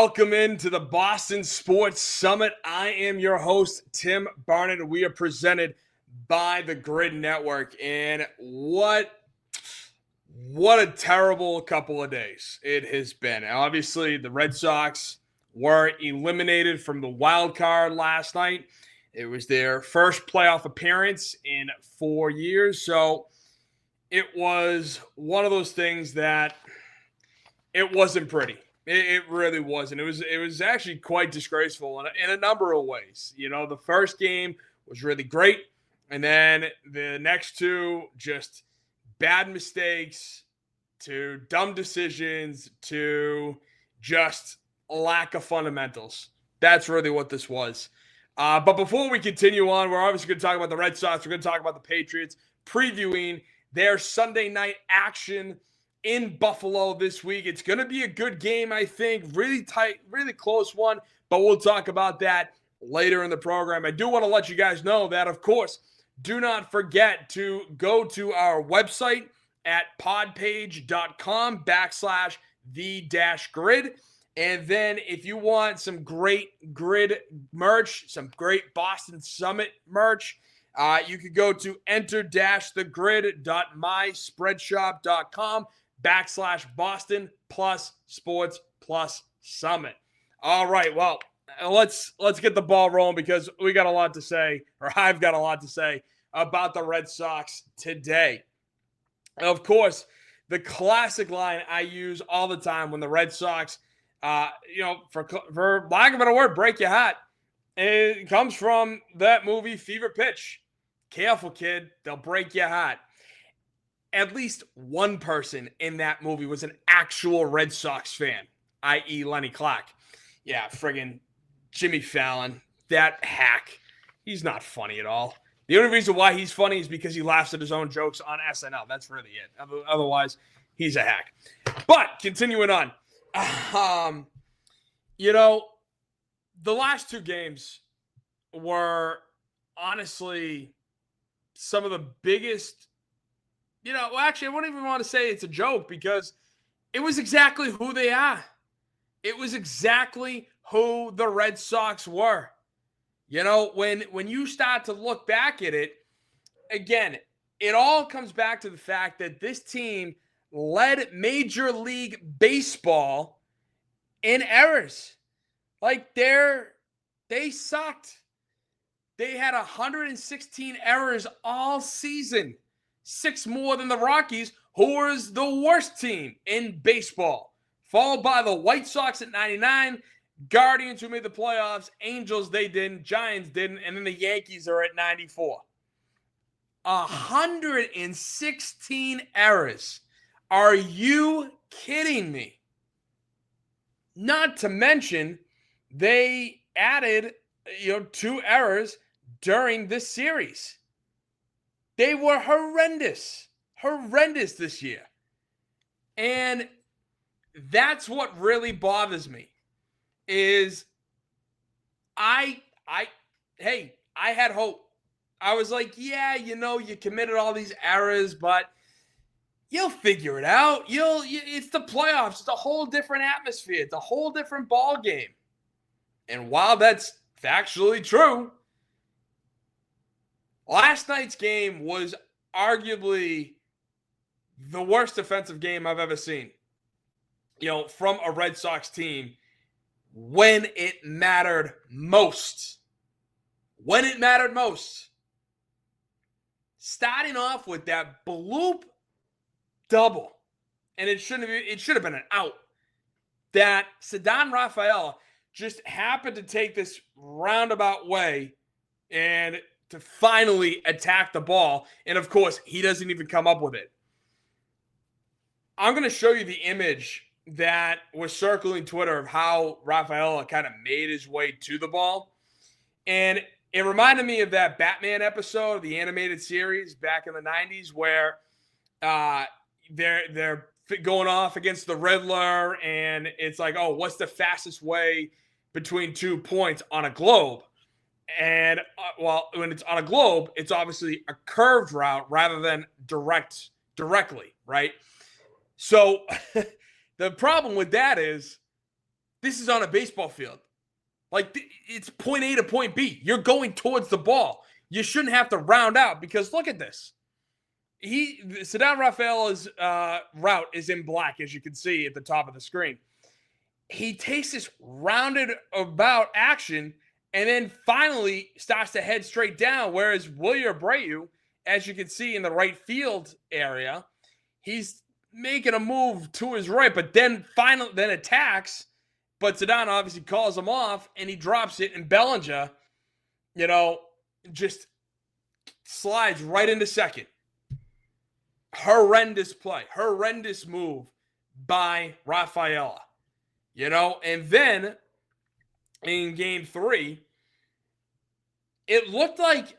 Welcome into the Boston Sports Summit. I am your host, Tim Barnett, and we are presented by the Grid Network. And what a terrible couple of days it has been. Obviously, the Red Sox were eliminated from the wild card last night. It was their first playoff appearance in 4 years. So it was one of those things that it wasn't pretty. It really wasn't. It was actually quite disgraceful in a number of ways. You know, the first game was really great, and then the next two, just bad mistakes to dumb decisions to just lack of fundamentals. That's really what this was. But before we continue on, we're obviously going to talk about the Red Sox. We're going to talk about the Patriots, previewing their Sunday night action in Buffalo this week. It's going to be a good game, I think. Really tight, really close one, but we'll talk about that later in the program. I do want to let you guys know that, of course, do not forget to go to our website at podpage.com/the-grid. And then if you want some great Grid merch, some great Boston Summit merch, you could go to enter-thegrid.myspreadshop.com/Boston plus sports plus summit. All right, well, let's get the ball rolling because we got a lot to say, or I've got a lot to say about the Red Sox today. Of course, the classic line I use all the time when the Red Sox, for lack of a better word, break your hat. It comes from that movie Fever Pitch. Careful, kid, they'll break your hat. At least one person in that movie was an actual Red Sox fan, i.e. Lenny Clark. Yeah, friggin' Jimmy Fallon, that hack. He's not funny at all. The only reason why he's funny is because he laughs at his own jokes on SNL. That's really it. Otherwise, he's a hack. But continuing on, the last two games were honestly some of the biggest. Actually, I wouldn't even want to say it's a joke because it was exactly who they are. It was exactly who the Red Sox were. When you start to look back at it, again, it all comes back to the fact that this team led Major League Baseball in errors. Like, they sucked. They had 116 errors all season. 6 more than the Rockies, who was the worst team in baseball. Followed by the White Sox at 99, Guardians who made the playoffs, Angels they didn't, Giants didn't, and then the Yankees are at 94. 116 errors. Are you kidding me? Not to mention, they added 2 errors during this series. They were horrendous this year. And that's what really bothers me is I had hope. I was like, yeah, you committed all these errors, but you'll figure it out. It's the playoffs. It's a whole different atmosphere. It's a whole different ball game. And while that's factually true, last night's game was arguably the worst defensive game I've ever seen, from a Red Sox team when it mattered most. When it mattered most. Starting off with that bloop double, and it should have been an out, that Ceddanne Rafaela just happened to take this roundabout way and to finally attack the ball. And of course, he doesn't even come up with it. I'm going to show you the image that was circling Twitter of how Rafaela kind of made his way to the ball. And it reminded me of that Batman episode, the animated series back in the 90s, where they're going off against the Riddler, and it's like, oh, what's the fastest way between 2 points on a globe? And, when it's on a globe, it's obviously a curved route rather than directly, right? So the problem with that is this is on a baseball field. Like, it's point A to point B. You're going towards the ball. You shouldn't have to round out because look at this. Ceddanne Rafaela's route is in black, as you can see at the top of the screen. He takes this rounded about action and then finally starts to head straight down, whereas Wilyer Abreu, as you can see in the right field area, he's making a move to his right, but then attacks. But Ceddanne obviously calls him off, and he drops it, and Bellinger, just slides right into second. Horrendous play. Horrendous move by Rafaela. And then in game 3, it looked like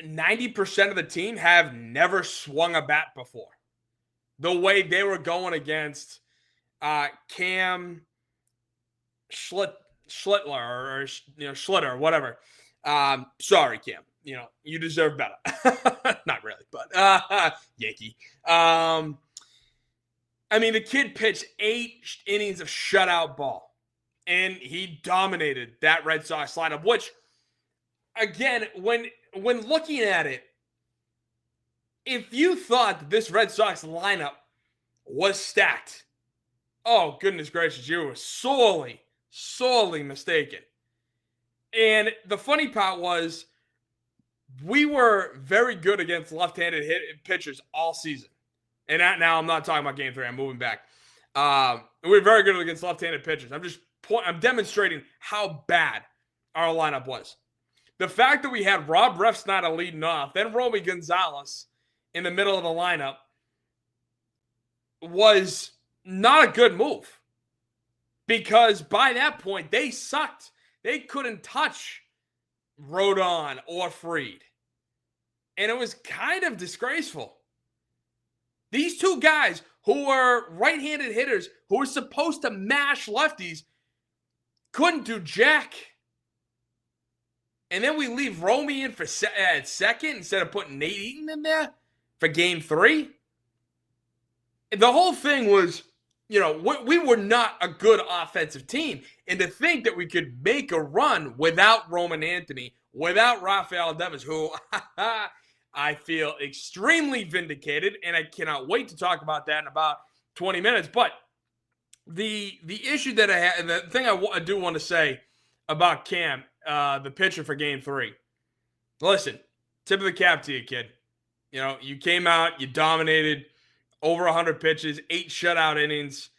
90% of the team have never swung a bat before. The way they were going against Cam Schlittler or Schlitter, whatever. Sorry, Cam. You deserve better. Not really, but Yankee. The kid pitched 8 innings of shutout ball, and he dominated that Red Sox lineup, which, again, when looking at it, if you thought that this Red Sox lineup was stacked, oh, goodness gracious, you were sorely mistaken. And the funny part was we were very good against left-handed pitchers all season. And now I'm not talking about game 3. I'm moving back. We were very good against left-handed pitchers. I'm demonstrating how bad our lineup was. The fact that we had Rob Refsnyder leading off, then Romy Gonzalez in the middle of the lineup was not a good move. Because by that point, they sucked. They couldn't touch Rodon or Fried. And it was kind of disgraceful. These two guys who were right-handed hitters who were supposed to mash lefties couldn't do jack. And then we leave Romy in at second instead of putting Nate Eaton in there for game 3. The whole thing was, we were not a good offensive team. And to think that we could make a run without Roman Anthony, without Rafael Devers, who I feel extremely vindicated, and I cannot wait to talk about that in about 20 minutes. But the issue that I have, and the thing I do want to say about Cam, the pitcher for game 3. Listen, tip of the cap to you, kid. You came out, you dominated over 100 pitches, 8 shutout innings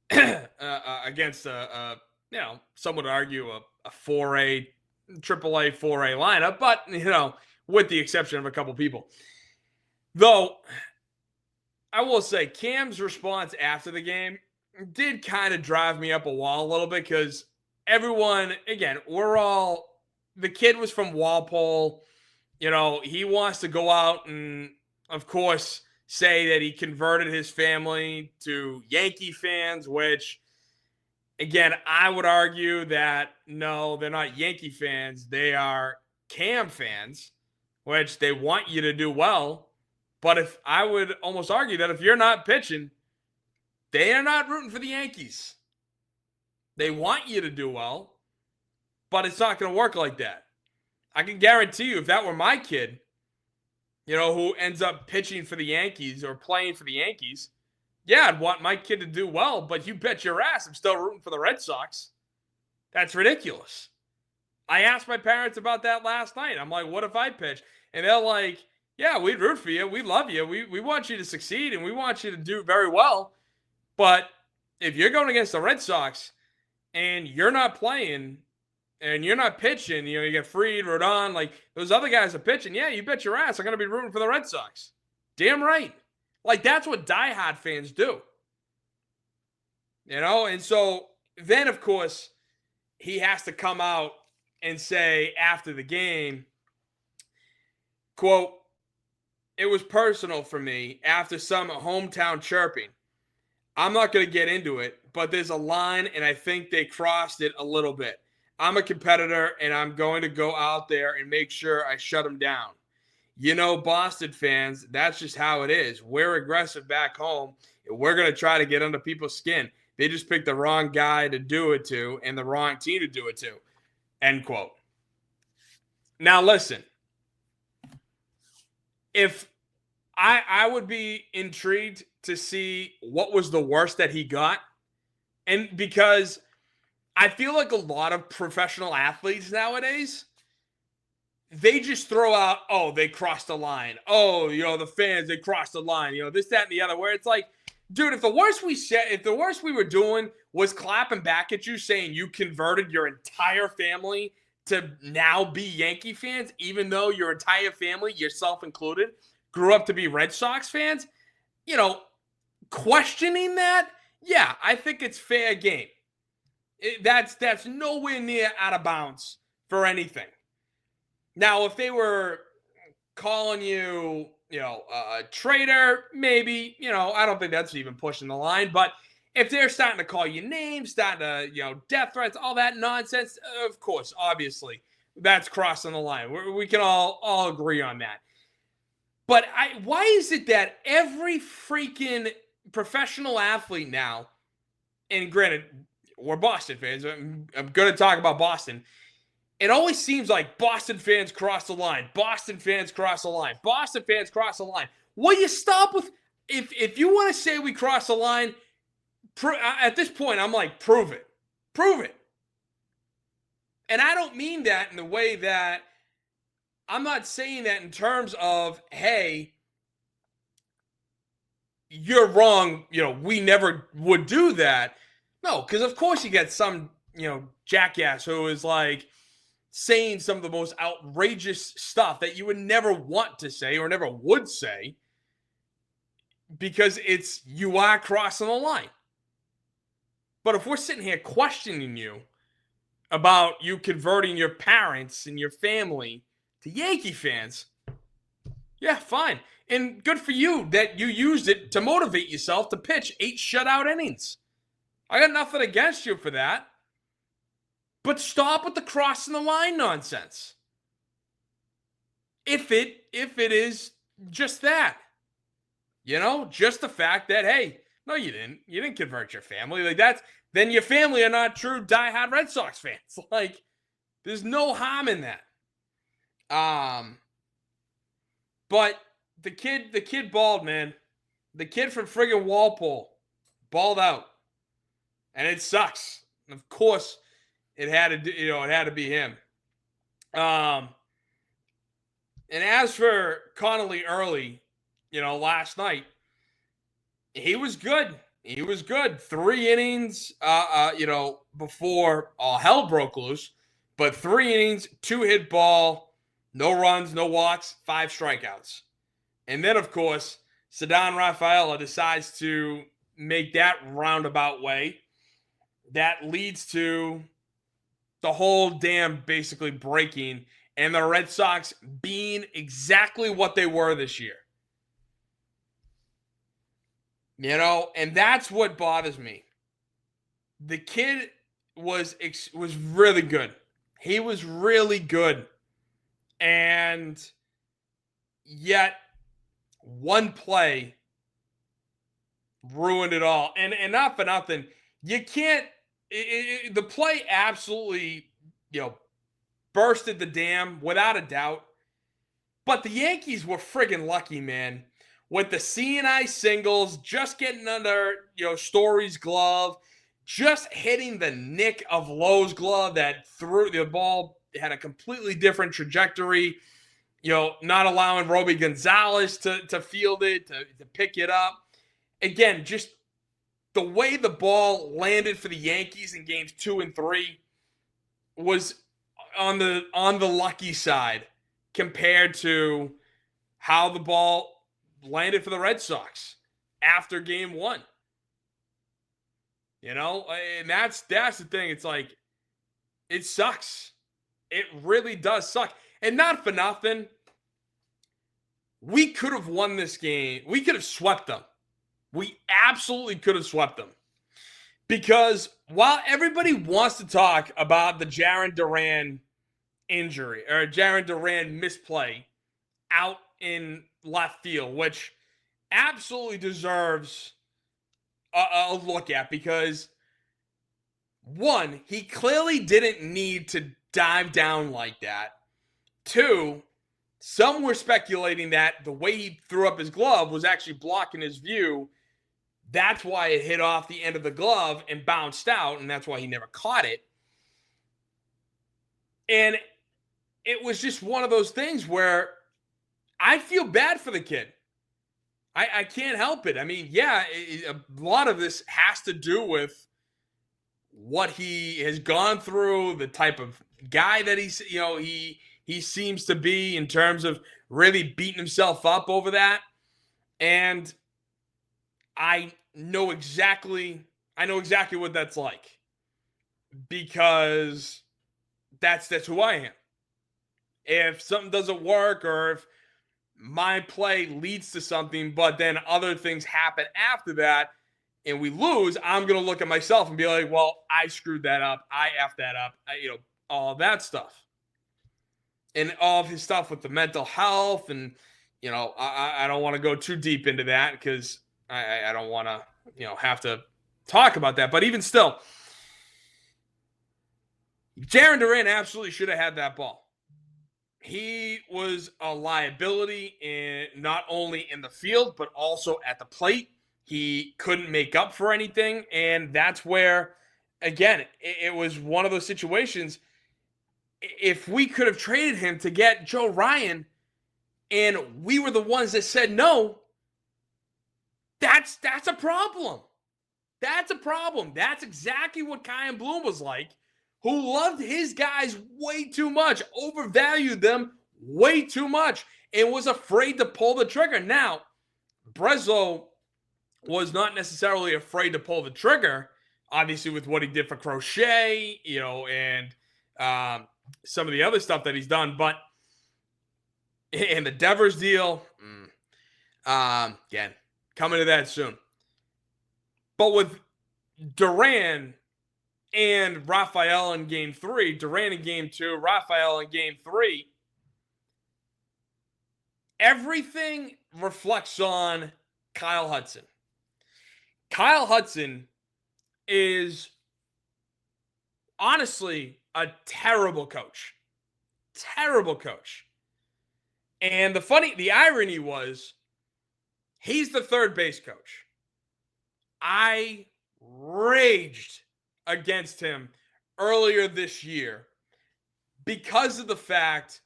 against some would argue a 4A, AAA 4A lineup, but, with the exception of a couple people. Though, I will say, Cam's response after the game did kind of drive me up a wall a little bit because everyone, again, the kid was from Walpole. He wants to go out and, of course, say that he converted his family to Yankee fans, which, again, I would argue that, no, they're not Yankee fans. They are Cam fans, which they want you to do well. But if I would almost argue that if you're not pitching, they are not rooting for the Yankees. They want you to do well, but it's not going to work like that. I can guarantee you if that were my kid, who ends up pitching for the Yankees or playing for the Yankees, yeah, I'd want my kid to do well, but you bet your ass I'm still rooting for the Red Sox. That's ridiculous. I asked my parents about that last night. I'm like, what if I pitch? And they're like, yeah, we'd root for you. We love you. We want you to succeed, and we want you to do very well. But if you're going against the Red Sox and you're not playing and you're not pitching, you get Fried, Rodon, like those other guys are pitching, yeah, you bet your ass I'm going to be rooting for the Red Sox. Damn right. Like, that's what diehard fans do. And so then, of course, he has to come out and say after the game, quote, "It was personal for me after some hometown chirping. I'm not going to get into it, but there's a line, and I think they crossed it a little bit. I'm a competitor, and I'm going to go out there and make sure I shut them down. Boston fans, that's just how it is. We're aggressive back home, and we're going to try to get under people's skin. They just picked the wrong guy to do it to and the wrong team to do it to. End quote. Now, listen. If I would be intrigued to see what was the worst that he got. And because I feel like a lot of professional athletes nowadays, they just throw out, oh, they crossed the line. Oh, the fans, they crossed the line. This, that, and the other. Where it's like, dude, if the worst we were doing was clapping back at you saying you converted your entire family to now be Yankee fans, even though your entire family, yourself included, grew up to be Red Sox fans, questioning that, yeah, I think it's fair game. That's nowhere near out of bounds for anything. Now, if they were calling you, a traitor, maybe, I don't think that's even pushing the line. But if they're starting to call you names, starting to, death threats, all that nonsense, of course, obviously, that's crossing the line. We can all agree on that. But why is it that every freaking professional athlete now, and granted, we're Boston fans, I'm going to talk about Boston. It always seems like Boston fans cross the line. Boston fans cross the line. Boston fans cross the line. Will you stop with, if you want to say we cross the line, at this point, I'm like, prove it. Prove it. And I don't mean that in the way that, I'm not saying that in terms of, hey, you're wrong, we never would do that. No, because of course you get some, jackass who is like saying some of the most outrageous stuff that you would never want to say or never would say because you are crossing the line. But if we're sitting here questioning you about you converting your parents and your family to Yankee fans, yeah, fine. And good for you that you used it to motivate yourself to pitch 8 shutout innings. I got nothing against you for that. But stop with the crossing the line nonsense. If it is just that. Just the fact that, hey, no, you didn't. You didn't convert your family. Like then your family are not true diehard Red Sox fans. Like, there's no harm in that. But the kid balled, man. The kid from friggin' Walpole balled out. And it sucks. And of course, it had to be him. And as for Connolly Early, last night, he was good. He was good. 3 innings, before all hell broke loose. But 3 innings, 2 hit ball, no runs, no walks, 5 strikeouts. And then, of course, Ceddanne Rafaela decides to make that roundabout way. That leads to the whole dam basically breaking and the Red Sox being exactly what they were this year. And that's what bothers me. The kid was really good. He was really good. And yet one play ruined it all. And not for nothing, you can't, the play absolutely, bursted the dam without a doubt. But the Yankees were friggin' lucky, man. With the C&I singles, just getting under, Story's glove, just hitting the nick of Lowe's glove that threw the ball, had a completely different trajectory. Not allowing Roby Gonzalez to field it, to pick it up. Again, just the way the ball landed for the Yankees in games 2 and 3 was on the lucky side compared to how the ball landed for the Red Sox after game 1. And that's the thing. It's like, it sucks. It really does suck. And not for nothing, we could have won this game. We could have swept them. We absolutely could have swept them. Because while everybody wants to talk about the Jarren Duran injury or Jarren Duran misplay out in left field, which absolutely deserves a look at, because One, he clearly didn't need to dive down like that. Two, some were speculating that the way he threw up his glove was actually blocking his view. That's why it hit off the end of the glove and bounced out, and that's why he never caught it. And it was just one of those things where I feel bad for the kid. I can't help it. I mean, yeah, a lot of this has to do with what he has gone through, the type of guy that he seems to be in terms of really beating himself up over that. And I know exactly what that's like, because that's who I am. If something doesn't work, or if my play leads to something, but then other things happen after that and we lose, I'm going to look at myself and be like, well, I screwed that up. I effed that up. All that stuff. And all of his stuff with the mental health. And, I don't want to go too deep into that because I don't want to, have to talk about that. But even still, Jarren Duran absolutely should have had that ball. He was a liability not only in the field, but also at the plate. He couldn't make up for anything. And that's where, again, it was one of those situations. If we could have traded him to get Joe Ryan and we were the ones that said no, that's a problem. That's a problem. That's exactly what Kyan Bloom was like, who loved his guys way too much, overvalued them way too much, and was afraid to pull the trigger. Now, Breslow was not necessarily afraid to pull the trigger, obviously with what he did for Crochet, and some of the other stuff that he's done. But in the Devers deal, again, coming to that soon. But with Duran and Rafael in Game 3, Duran in Game 2, Rafael in Game 3, everything reflects on Kyle Hudson. Kyle Hudson is honestly a terrible coach. Terrible coach. And the irony was, he's the third base coach. I raged against him earlier this year because of the fact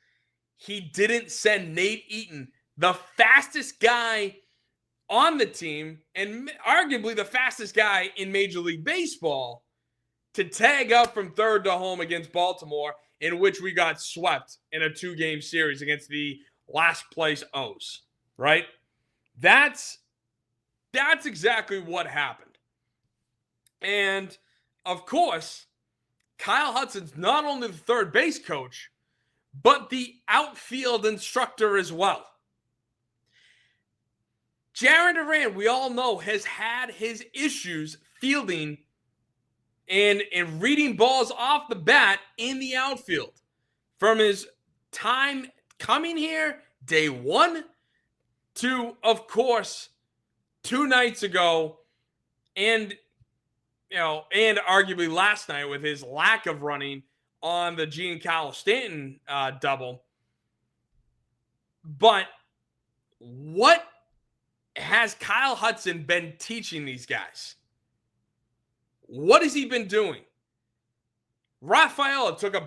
he didn't send Nate Eaton, the fastest guy on the team and arguably the fastest guy in Major League Baseball, to tag up from third to home against Baltimore, in which we got swept in a 2-game series against the last place O's, right? That's exactly what happened. And of course, Kyle Hudson's not only the third base coach, but the outfield instructor as well. Jarren Duran, we all know, has had his issues fielding and reading balls off the bat in the outfield. From his time coming here, day one, to, of course, 2 nights ago, and arguably last night with his lack of running on the Giancarlo Stanton double. But what has Kyle Hudson been teaching these guys? What has he been doing? Rafael took an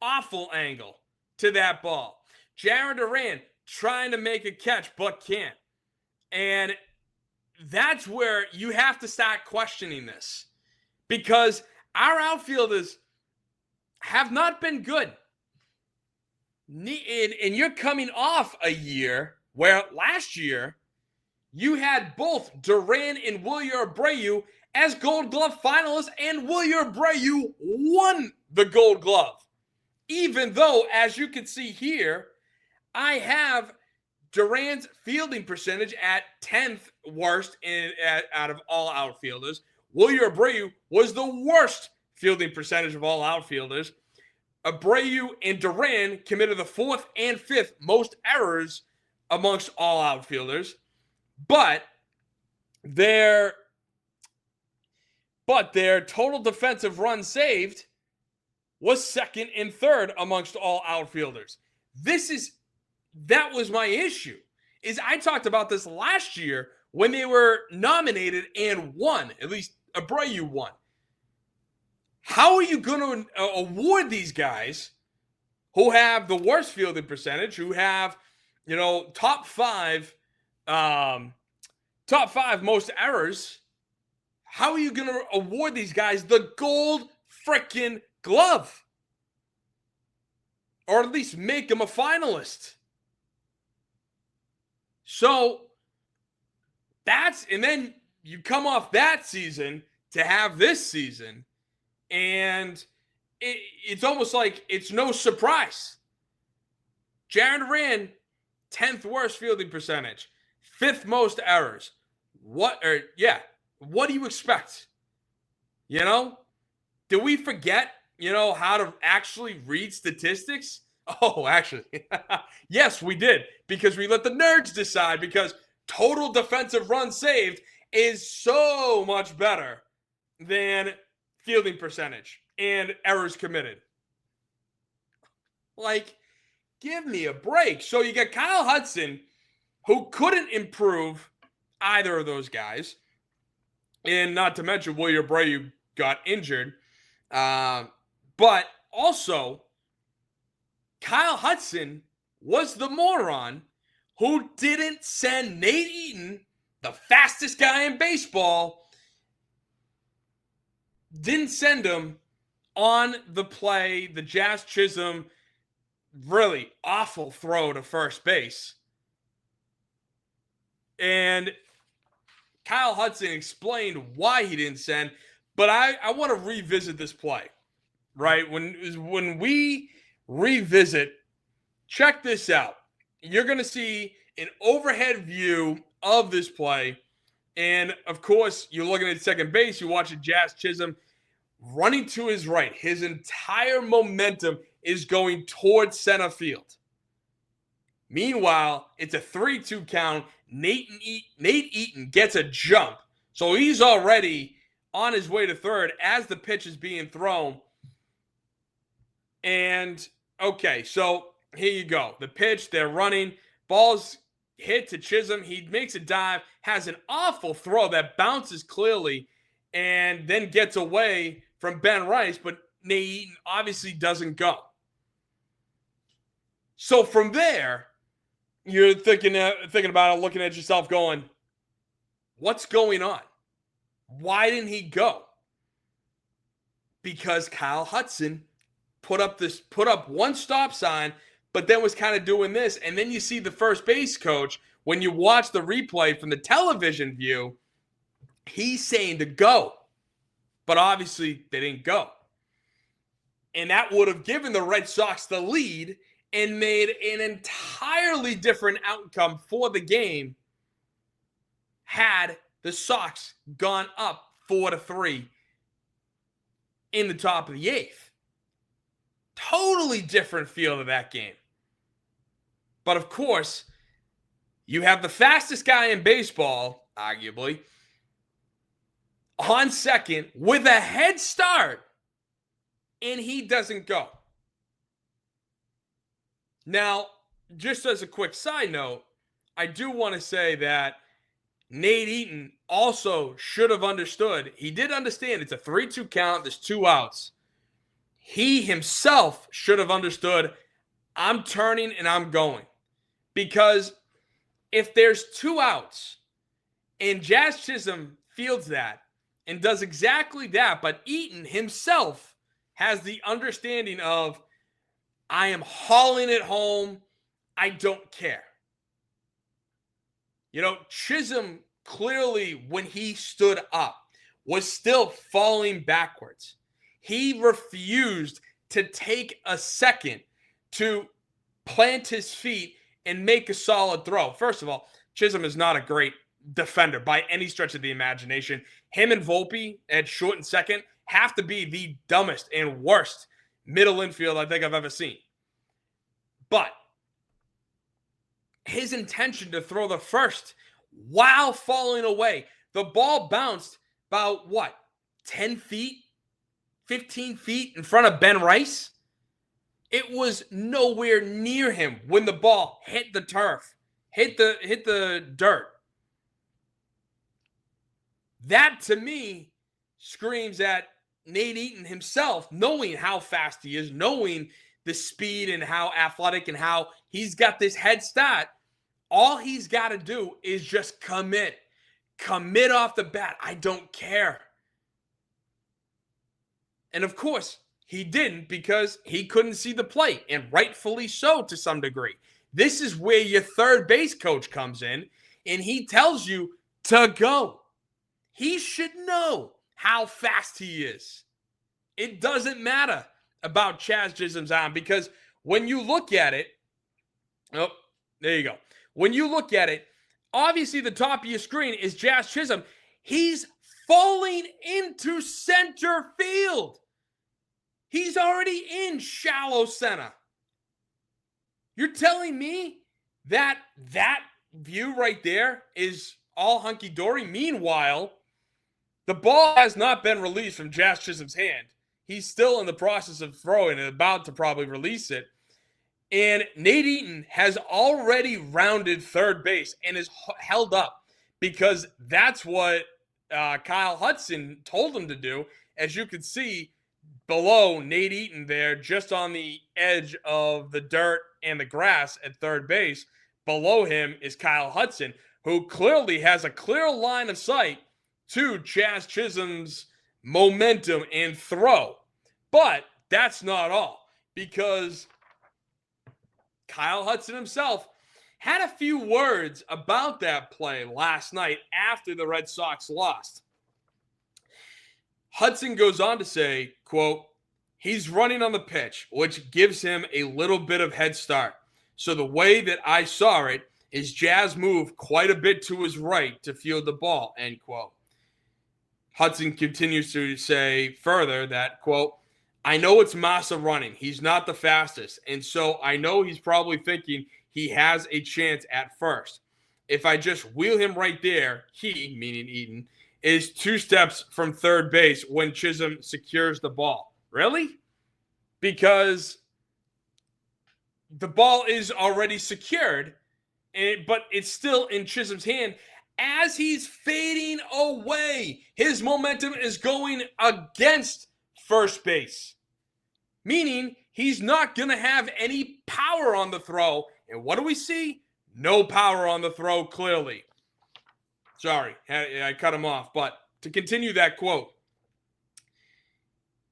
awful angle to that ball. Jarren Duran trying to make a catch but can't. And that's where you have to start questioning this, because our outfielders have not been good. And you're coming off a year where last year you had both Duran and Wilyer Abreu as Gold Glove finalists, and Wilyer Abreu won the Gold Glove. Even though, as you can see here, I have Duran's fielding percentage at 10th worst out of all outfielders. Wilyer Abreu was the worst fielding percentage of all outfielders. Abreu and Duran committed the 4th and 5th most errors amongst all outfielders. But but their total defensive runs saved was second and third amongst all outfielders. That was my issue. Is I talked about this last year when they were nominated and won. At least Abreu won. How are you going to award these guys who have the worst fielding percentage, who have, top five most errors? How are you going to award these guys the gold frickin' glove? Or at least make them a finalist. So and then you come off that season to have this season, and it's almost like it's no surprise. Jarren Duran, 10th worst fielding percentage, 5th most errors. What do you expect? Did we forget, how to actually read statistics? Oh, actually, yes, we did, because we let the nerds decide, because total defensive runs saved is so much better than fielding percentage and errors committed. Like, give me a break. So you got Kyle Hudson, who couldn't improve either of those guys, and not to mention William Abreu got injured. But also, Kyle Hudson was the moron who didn't send Nate Eaton, the fastest guy in baseball, didn't send him on the play, the Jazz Chisholm really awful throw to first base. And Kyle Hudson explained why he didn't send, but I want to revisit this play, right? When we revisit, check this out. You're going to see an overhead view of this play. And, of course, you're looking at second base. You watch Jazz Chisholm running to his right. His entire momentum is going towards center field. Meanwhile, it's a 3-2 count. Nate Eaton gets a jump. So he's already on his way to third as the pitch is being thrown. And, okay, so here you go. The pitch, they're running. Ball's hit to Chisholm. He makes a dive, has an awful throw that bounces clearly, and then gets away from Ben Rice, but Nate Eaton obviously doesn't go. So from there, you're thinking about it, looking at yourself going, what's going on? Why didn't he go? Because Kyle Hudson put up one stop sign, but then was kind of doing this. And then you see the first base coach, when you watch the replay from the television view, he's saying to go. But obviously they didn't go. And that would have given the Red Sox the lead and made an entirely different outcome for the game had the Sox gone up 4-3 in the top of the 8th. Totally different feel of that game. But of course, you have the fastest guy in baseball, arguably, on second with a head start, and he doesn't go. Now, just as a quick side note, I do want to say that Nate Eaton also should have understood. He did understand it's a 3-2 count. There's 2 outs. He himself should have understood, I'm turning and I'm going. Because if there's 2 outs and Jazz Chisholm fields that and does exactly that, but Eaton himself has the understanding of, I am hauling it home. I don't care. Chisholm clearly, when he stood up, was still falling backwards. He refused to take a second to plant his feet and make a solid throw. First of all, Chisholm is not a great defender by any stretch of the imagination. Him and Volpe at short and second have to be the dumbest and worst middle infield I think I've ever seen. But his intention to throw the first while falling away, the ball bounced about, 10 feet, 15 feet in front of Ben Rice. It was nowhere near him when the ball hit the turf, hit the dirt. That, to me, screams at Nate Eaton himself, knowing how fast he is, knowing the speed and how athletic and how he's got this head start. All he's got to do is just commit. Commit off the bat. I don't care. And of course, he didn't because he couldn't see the play, and rightfully so to some degree. This is where your third base coach comes in, and he tells you to go. He should know how fast he is. It doesn't matter about Chaz Chisholm's arm because when you look at it, oh, there you go. When you look at it, obviously the top of your screen is Chaz Chisholm. He's falling into center field. He's already in shallow center. You're telling me that view right there is all hunky-dory? Meanwhile, the ball has not been released from Chaz Chisholm's hand. He's still in the process of throwing and about to probably release it. And Nate Eaton has already rounded third base and is held up because that's what Kyle Hudson told him to do. As you can see below Nate Eaton there, just on the edge of the dirt and the grass at third base, below him is Kyle Hudson, who clearly has a clear line of sight to Chaz Chisholm's momentum and throw. But that's not all, because Kyle Hudson himself had a few words about that play last night after the Red Sox lost. Hudson goes on to say, quote, "He's running on the pitch, which gives him a little bit of head start. So the way that I saw it is Jazz moved quite a bit to his right to field the ball," end quote. Hudson continues to say further that, quote, "I know it's Massa running. He's not the fastest. And so I know he's probably thinking he has a chance at first. If I just wheel him right there, he," meaning Eaton, "is 2 steps from third base when Chisholm secures the ball." Really? Because the ball is already secured, but it's still in Chisholm's hand. As he's fading away, his momentum is going against first base, meaning he's not going to have any power on the throw. And what do we see? No power on the throw, clearly. Sorry, I cut him off. But to continue that quote,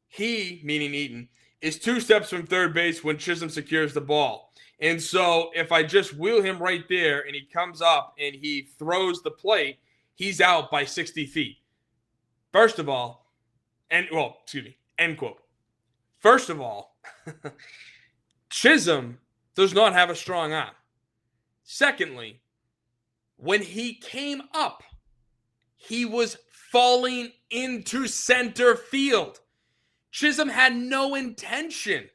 he, meaning Eaton, is 2 steps from third base when Chisholm secures the ball. And so if I just wheel him right there and he comes up and he throws the plate, he's out by 60 feet. First of all, end quote. First of all, Chisholm does not have a strong arm. Secondly, when he came up, he was falling into center field. Chisholm had no intention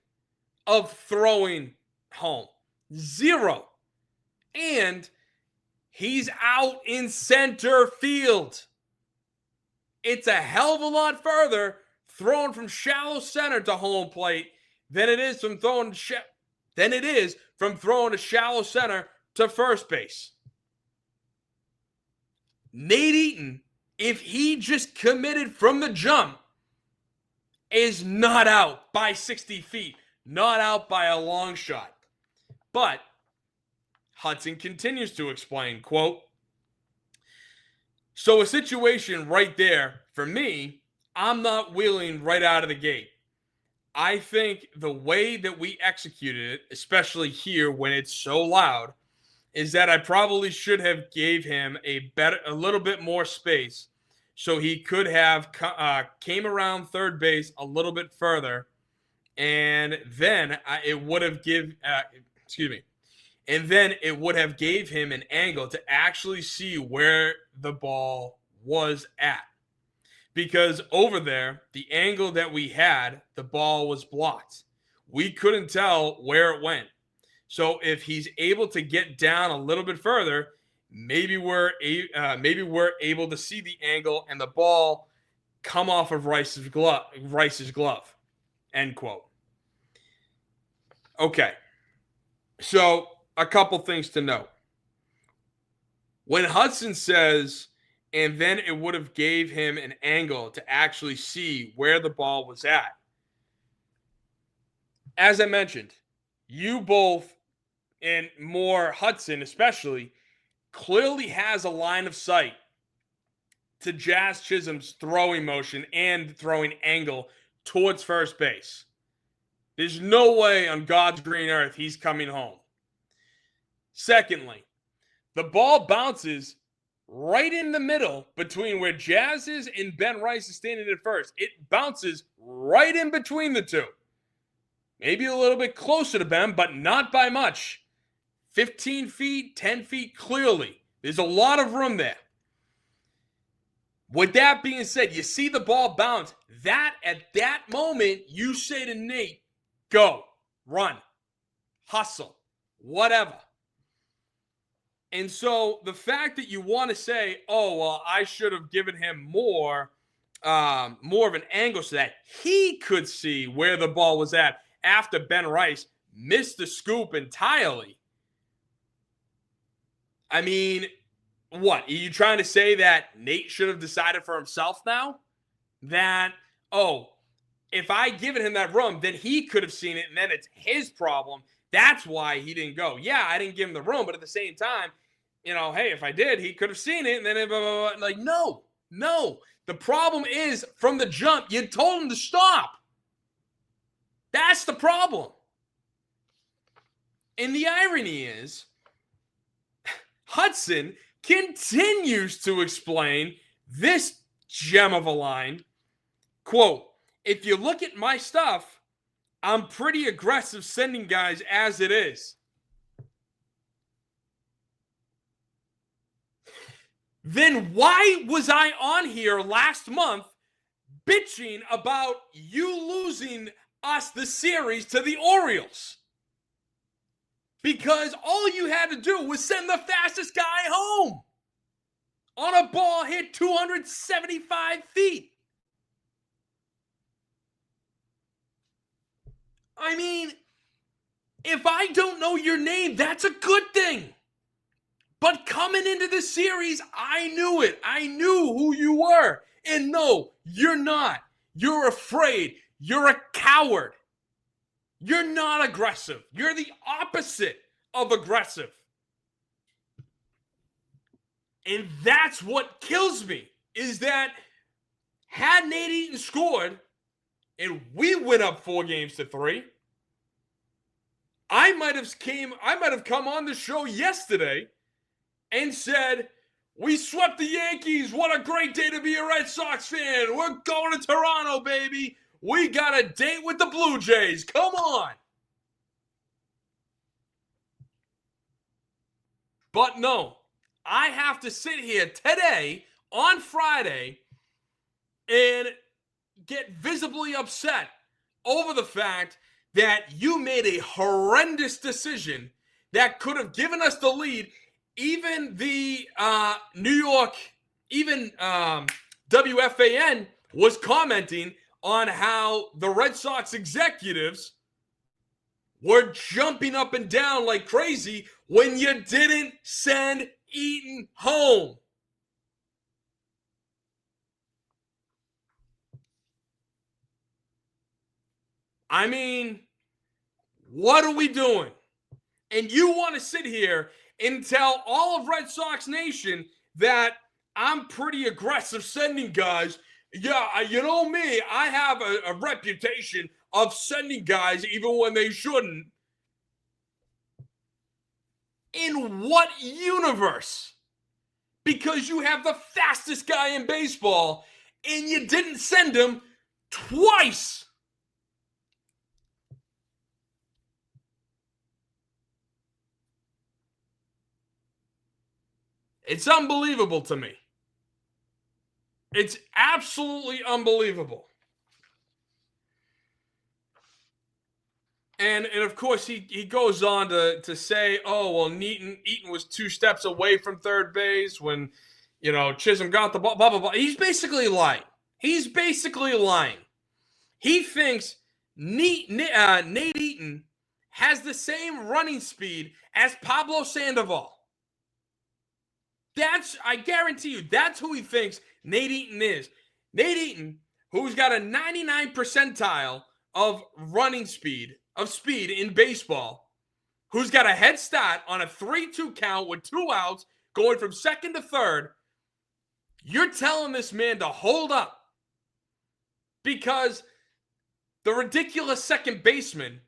of throwing home. Zero. And he's out in center field. It's a hell of a lot further thrown from shallow center to home plate than it is from throwing to shallow center to first base. Nate Eaton, if he just committed from the jump, is not out by 60 feet, not out by a long shot. But Hudson continues to explain, quote, "So a situation right there, for me, I'm not wheeling right out of the gate. I think the way that we executed it, especially here when it's so loud, is that I probably should have gave him a little bit more space so he could have came around third base a little bit further, and then it would have gave him an angle to actually see where the ball was at. Because over there, the angle that we had, the ball was blocked. We couldn't tell where it went. So if he's able to get down a little bit further, maybe we're able to see the angle and the ball come off of Rice's glove. End quote. Okay. So a couple things to note. When Hudson says, and then it would have gave him an angle to actually see where the ball was at. As I mentioned, you both, and more Hudson especially, clearly has a line of sight to Jazz Chisholm's throwing motion and throwing angle towards first base. There's no way on God's green earth he's coming home. Secondly, the ball bounces right in the middle between where Jazz is and Ben Rice is standing at first. It bounces right in between the two. Maybe a little bit closer to Ben, but not by much. 15 feet, 10 feet clearly. There's a lot of room there. With that being said, you see the ball bounce. At that moment, you say to Nate, go, run, hustle, whatever. And so the fact that you want to say, oh, well, I should have given him more of an angle so that he could see where the ball was at after Ben Rice missed the scoop entirely. I mean, what? Are you trying to say that Nate should have decided for himself now? That, oh, if I given him that room, then he could have seen it, and then it's his problem. That's why he didn't go. Yeah, I didn't give him the room, but at the same time, hey, if I did, he could have seen it, and then blah, blah, blah. Like, no. The problem is, from the jump, you told him to stop. That's the problem. And the irony is, Hudson continues to explain this gem of a line. Quote, if you look at my stuff, I'm pretty aggressive sending guys as it is. Then why was I on here last month bitching about you losing us the series to the Orioles? Because all you had to do was send the fastest guy home on a ball hit 275 feet. I mean, if I don't know your name, that's a good thing. But coming into this series, I knew it. I knew who you were. And no, you're not. You're afraid. You're a coward. You're not aggressive. You're the opposite of aggressive. And that's what kills me, is that had Nate Eaton scored and we went up 4-3, I might have come on the show yesterday and said, we swept the Yankees. What a great day to be a Red Sox fan. We're going to Toronto, baby. We got a date with the Blue Jays. Come on. But no, I have to sit here today on Friday and get visibly upset over the fact that you made a horrendous decision that could have given us the lead. Even the New York, WFAN was commenting on how the Red Sox executives were jumping up and down like crazy when you didn't send Eaton home. I mean, what are we doing? And you want to sit here and tell all of Red Sox Nation that I'm pretty aggressive sending guys. Yeah, you know me, I have a reputation of sending guys even when they shouldn't. In what universe? Because you have the fastest guy in baseball and you didn't send him twice. It's unbelievable to me. It's absolutely unbelievable. And of course, he goes on to say, oh, well, Eaton was 2 steps away from third base when, Chisholm got the ball, blah, blah, blah. He's basically lying. He's basically lying. He thinks Nate Eaton has the same running speed as Pablo Sandoval. I guarantee you, that's who he thinks Nate Eaton is. Nate Eaton, who's got a 99 percentile of running speed, in baseball, who's got a head start on a 3-2 count with 2 outs, going from second to third. You're telling this man to hold up because the ridiculous second baseman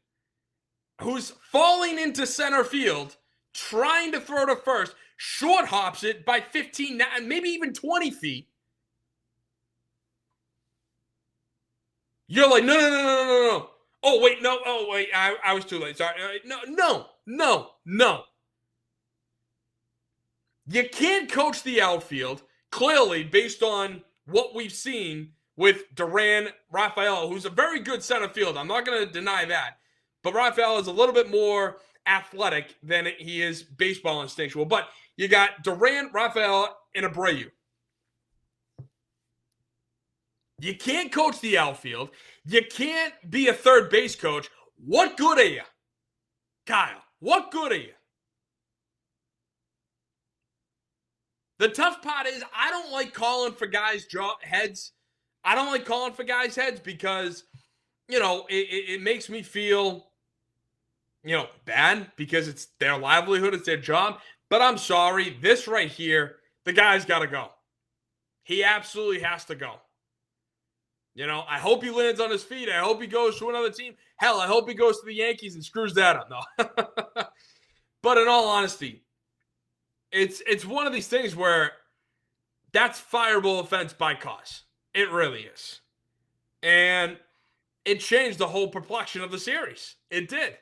who's falling into center field, trying to throw to first, short hops it by 15, maybe even 20 feet. You're like, no. Oh, wait, no. Oh, wait, I was too late. Sorry. No. You can't coach the outfield, clearly, based on what we've seen with Duran Rafaela, who's a very good center fielder. I'm not going to deny that. But Rafaela is a little bit more athletic than he is baseball instinctual. But you got Duran, Rafaela, and Abreu. You can't coach the outfield. You can't be a third base coach. What good are you, Kyle? What good are you? The tough part is I don't like calling for guys' heads. I don't like calling for guys' heads because, it makes me feel, bad because it's their livelihood, it's their job. But I'm sorry, this right here, the guy's got to go. He absolutely has to go. I hope he lands on his feet. I hope he goes to another team. Hell, I hope he goes to the Yankees and screws that up. No. But in all honesty, it's one of these things where that's fireable offense by cause. It really is. And it changed the whole complexion of the series. It did.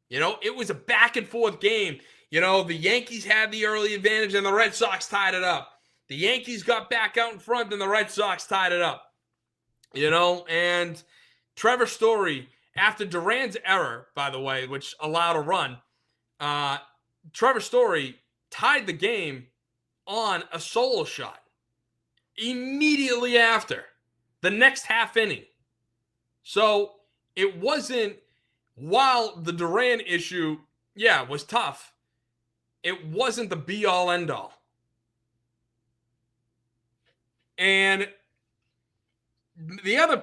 It was a back and forth game. The Yankees had the early advantage and the Red Sox tied it up. The Yankees got back out in front and the Red Sox tied it up. And Trevor Story, after Duran's error, by the way, which allowed a run, Trevor Story tied the game on a solo shot immediately after the next half inning. So it wasn't, while the Duran issue, was tough, it wasn't the be-all, end-all. And the other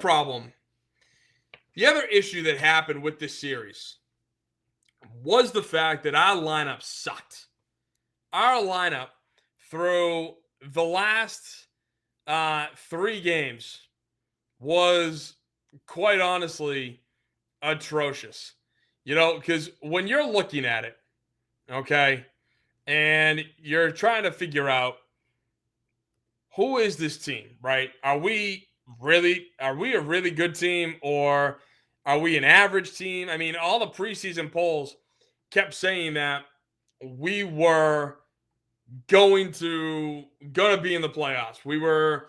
issue that happened with this series was the fact that our lineup sucked. Our lineup through the last 3 games was quite honestly atrocious. Because when you're looking at it, okay, and you're trying to figure out who is this team, right? Are we a really good team, or are we an average team? I mean, all the preseason polls kept saying that we were going to be in the playoffs. We were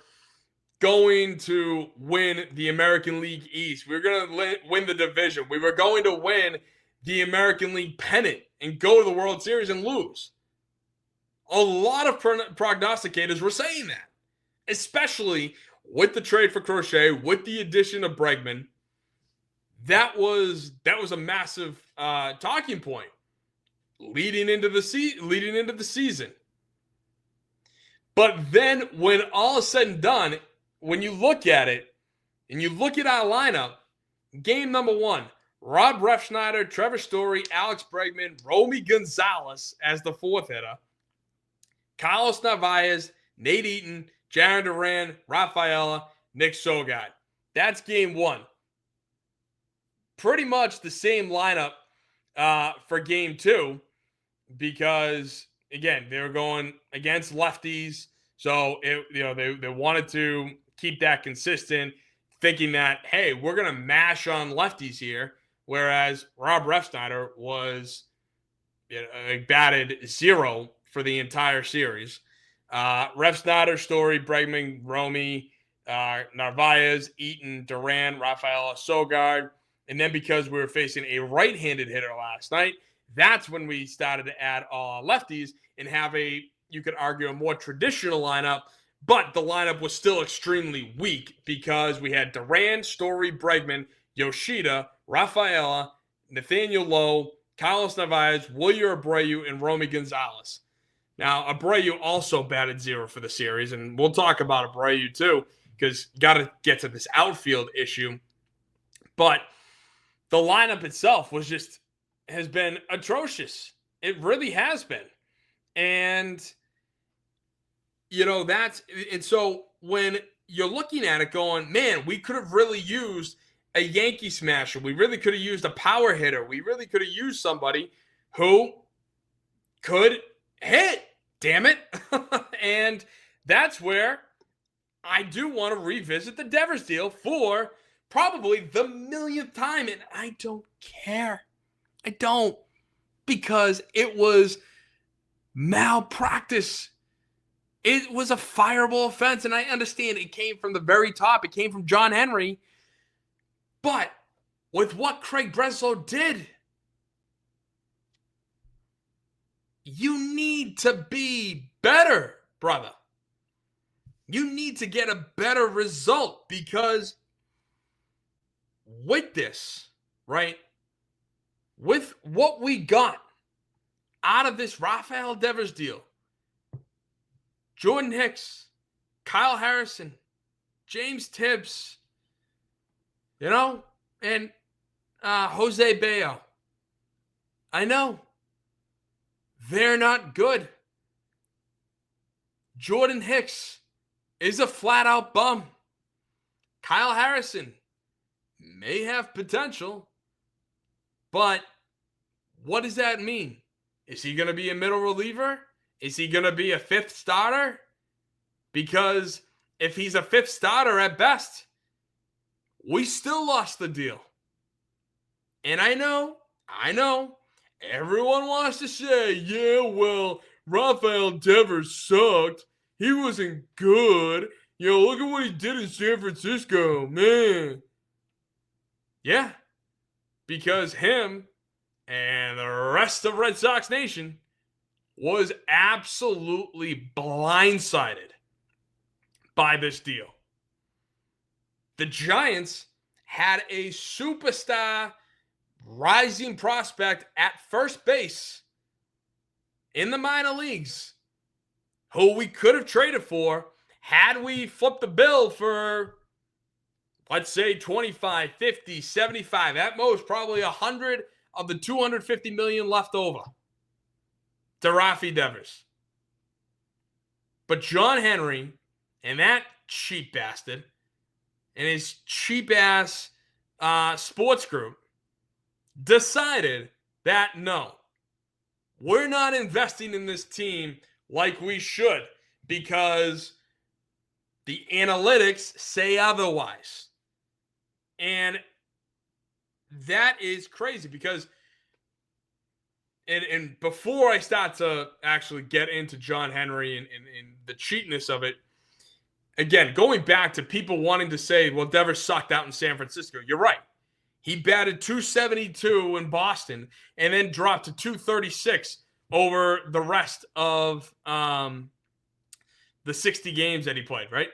going to win the American League East. We were going to win the division. We were going to win the American League pennant and go to the World Series and lose. A lot of prognosticators were saying that, especially with the trade for Crochet, with the addition of Bregman. That was a massive talking point leading into the season. But then when all is said and done, when you look at it and you look at our lineup, game number 1, Rob Refsnyder, Trevor Story, Alex Bregman, Romy Gonzalez as the 4th hitter, Carlos Narvaez, Nate Eaton, Jarren Duran, Rafaela, Nick Sogard. That's game 1. Pretty much the same lineup for game 2 because, again, they were going against lefties. So, they wanted to keep that consistent, thinking that, hey, we're going to mash on lefties here, whereas Rob Refsnyder was batted 0 for the entire series. Refsnyder, Story, Bregman, Romy, Narvaez, Eaton, Duran, Rafaela, Sogard. And then because we were facing a right-handed hitter last night, that's when we started to add all lefties and have you could argue, a more traditional lineup, But the lineup was still extremely weak because we had Duran, Story, Bregman, Yoshida, Rafaela, Nathaniel Lowe, Carlos Narvaez, Wilyer Abreu, and Romy Gonzalez. Now, Abreu also batted 0 for the series, and we'll talk about Abreu too, because you got to get to this outfield issue. But the lineup itself has been atrocious. It really has been. And, so when you're looking at it going, man, we could have really used a Yankee smasher. We really could have used a power hitter. We really could have used somebody who could hit, damn it. And that's where I do want to revisit the Devers deal for probably the millionth time. And I don't care. I don't. Because it was malpractice. It was a fireable offense. And I understand it came from the very top. It came from John Henry. But with what Craig Breslow did, you need to be better, brother. You need to get a better result because with this, right, with what we got out of this Rafael Devers deal, Jordan Hicks, Kyle Harrison, James Tibbs, and Jose Bayo. I know. They're not good. Jordan Hicks is a flat-out bum. Kyle Harrison may have potential, but what does that mean? Is he going to be a middle reliever? Is he going to be a fifth starter? Because if he's a fifth starter at best, we still lost the deal. And I know, everyone wants to say, yeah, well, Rafael Devers sucked. He wasn't good. Look at what he did in San Francisco, man. Yeah, because him and the rest of Red Sox Nation was absolutely blindsided by this deal. The Giants had a superstar rising prospect at first base in the minor leagues who we could have traded for had we flipped the bill for, let's say, 25, 50, 75, at most probably 100 of the 250 million left over to Rafi Devers. But John Henry and that cheap bastard and his cheap-ass sports group decided that, no, we're not investing in this team like we should because the analytics say otherwise. And that is crazy because, and before I start to actually get into John Henry and the cheapness of it, again, going back to people wanting to say, well, Devers sucked out in San Francisco. You're right. He batted 272 in Boston and then dropped to 236 over the rest of the 60 games that he played, right?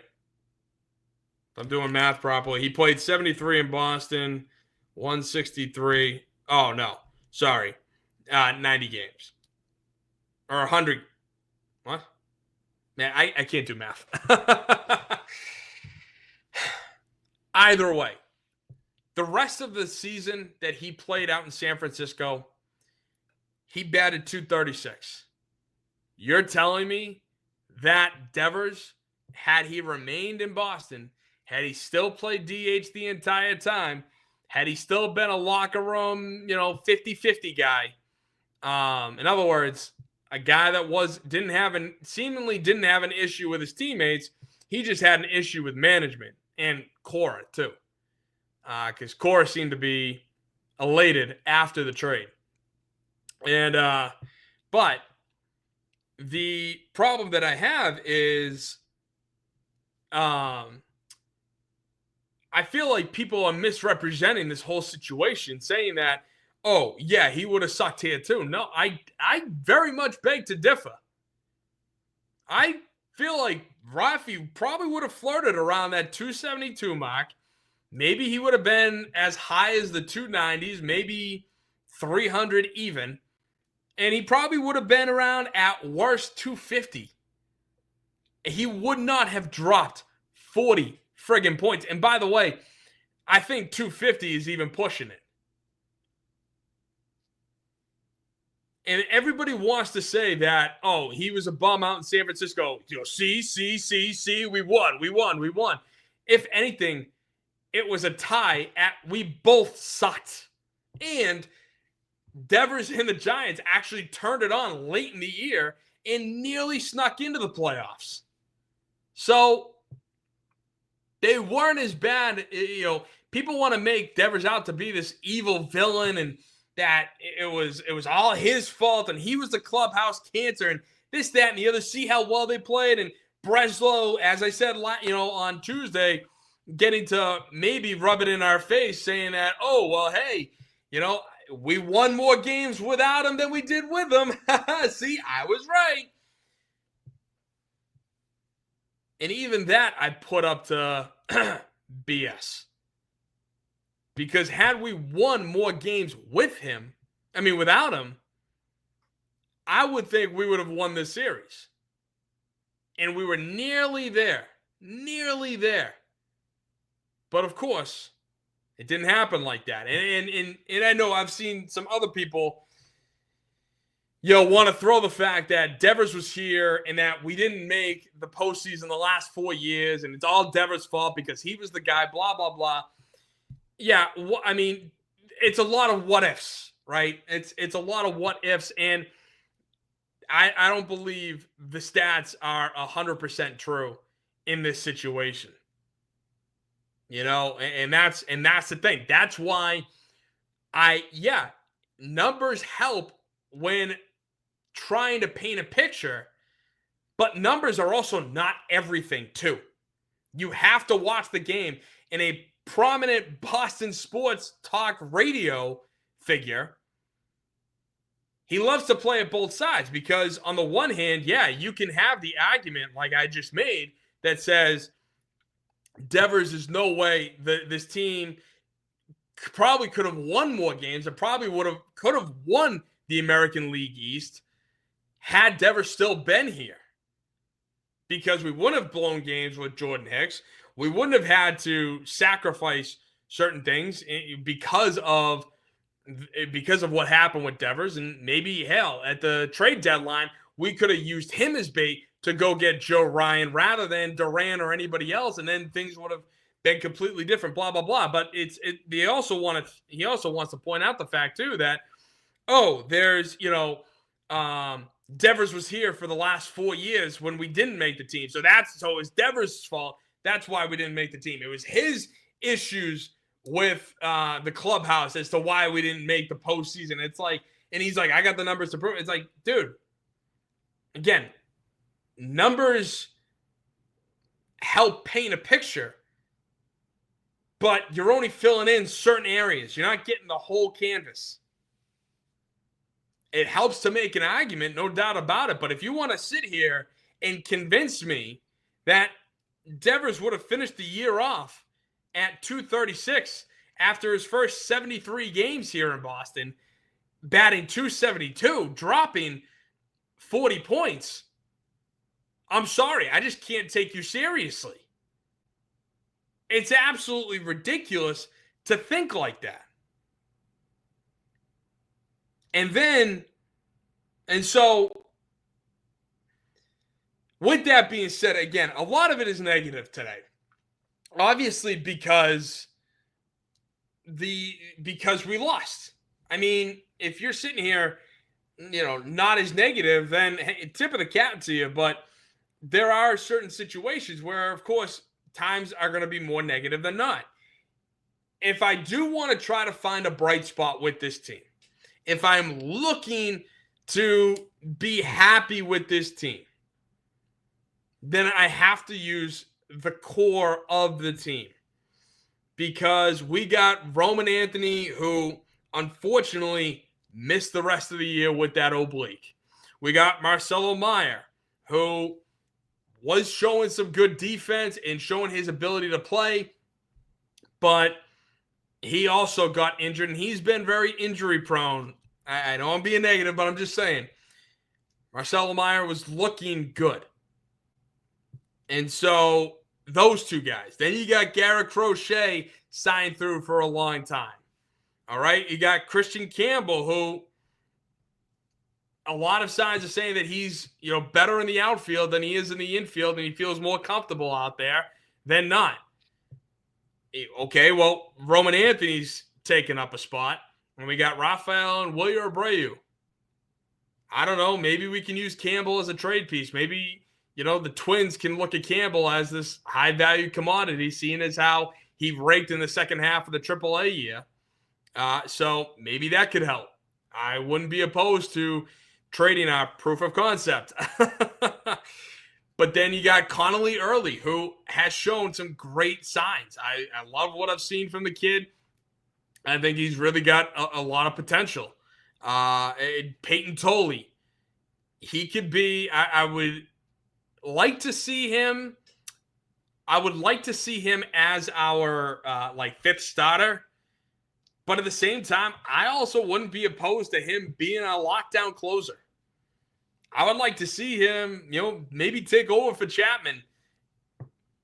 If I'm doing math properly. He played 73 in Boston, 163. Oh, no. Sorry. 90 games. Or 100. What? Man, I can't do math. Either way, the rest of the season that he played out in San Francisco, he batted 236. You're telling me that Devers, had he remained in Boston, had he still played DH the entire time, had he still been a locker room, 50-50 guy, in other words, a guy that seemingly didn't have an issue with his teammates. He just had an issue with management and Cora too. Because Cora seemed to be elated after the trade. And, but the problem that I have is, I feel like people are misrepresenting this whole situation, saying that, oh, yeah, he would have sucked here too. No, I very much beg to differ. I feel like Rafi probably would have flirted around that 272 mark. Maybe he would have been as high as the 290s, maybe 300 even. And he probably would have been around at worst 250. He would not have dropped 40 friggin' points. And by the way, I think 250 is even pushing it. And everybody wants to say that, oh, he was a bum out in San Francisco. See, we won. If anything, it was a tie at we both sucked. And Devers and the Giants actually turned it on late in the year and nearly snuck into the playoffs. So they weren't as bad. People want to make Devers out to be this evil villain and that it was all his fault and he was the clubhouse cancer and this, that, and the other. See how well they played. And Breslow, as I said, on Tuesday, getting to maybe rub it in our face, saying that, oh, well, hey, we won more games without him than we did with him. See, I was right. And even that I put up to BS. Because had we won more games without him, I would think we would have won this series. And we were nearly there. But of course, it didn't happen like that. And I know I've seen some other people, want to throw the fact that Devers was here and that we didn't make the postseason the last 4 years and it's all Devers' fault because he was the guy, blah, blah, blah. Yeah, it's a lot of what ifs, right? It's a lot of what ifs, and I don't believe the stats are 100% true in this situation. And that's the thing. That's why numbers help when trying to paint a picture, but numbers are also not everything too. You have to watch the game. In a prominent Boston sports talk radio figure, he loves to play at both sides because on the one hand, you can have the argument like I just made that says Devers is no way this team probably could have won more games and probably could have won the American League East had Devers still been here, because we wouldn't have blown games with Jordan Hicks. We wouldn't have had to sacrifice certain things because of what happened with Devers. And maybe, hell, at the trade deadline, we could have used him as bait to go get Joe Ryan rather than Duran or anybody else, and then things would have been completely different, blah, blah, blah. But he also wants to point out the fact, too, that, there's, Devers was here for the last 4 years when we didn't make the team. So it's Devers' fault. That's why we didn't make the team. It was his issues with the clubhouse as to why we didn't make the postseason. It's like, and he's like, I got the numbers to prove it. It's like, dude, again, numbers help paint a picture, but you're only filling in certain areas. You're not getting the whole canvas. It helps to make an argument, no doubt about it. But if you want to sit here and convince me that Devers would have finished the year off at 236 after his first 73 games here in Boston, batting 272, dropping 40 points, I'm sorry, I just can't take you seriously. It's absolutely ridiculous to think like that. And so, with that being said, again, a lot of it is negative today. Obviously, because we lost. I mean, if you're sitting here, not as negative, then hey, tip of the cap to you. But there are certain situations where, of course, times are going to be more negative than not. If I do want to try to find a bright spot with this team, if I'm looking to be happy with this team, then I have to use the core of the team, because we got Roman Anthony, who unfortunately missed the rest of the year with that oblique. We got Marcelo Meyer, who was showing some good defense and showing his ability to play, but he also got injured, and he's been very injury prone. I know I'm being negative, but I'm just saying. Marcelo Meyer was looking good. And so those two guys. Then you got Garrett Crochet signed through for a long time. All right. You got Christian Campbell, who a lot of signs are saying that he's, better in the outfield than he is in the infield, and he feels more comfortable out there than not. Okay, well, Roman Anthony's taking up a spot. And we got Rafael and Wilyer Abreu. I don't know. Maybe we can use Campbell as a trade piece. Maybe, the Twins can look at Campbell as this high-value commodity, seeing as how he raked in the second half of the AAA year. So maybe that could help. I wouldn't be opposed to trading our proof of concept. But then you got Connolly Early, who has shown some great signs. I love what I've seen from the kid. I think he's really got a lot of potential. Peyton Tolley, he could be. I would like to see him. I would like to see him as our fifth starter. But at the same time, I also wouldn't be opposed to him being a lockdown closer. I would like to see him, maybe take over for Chapman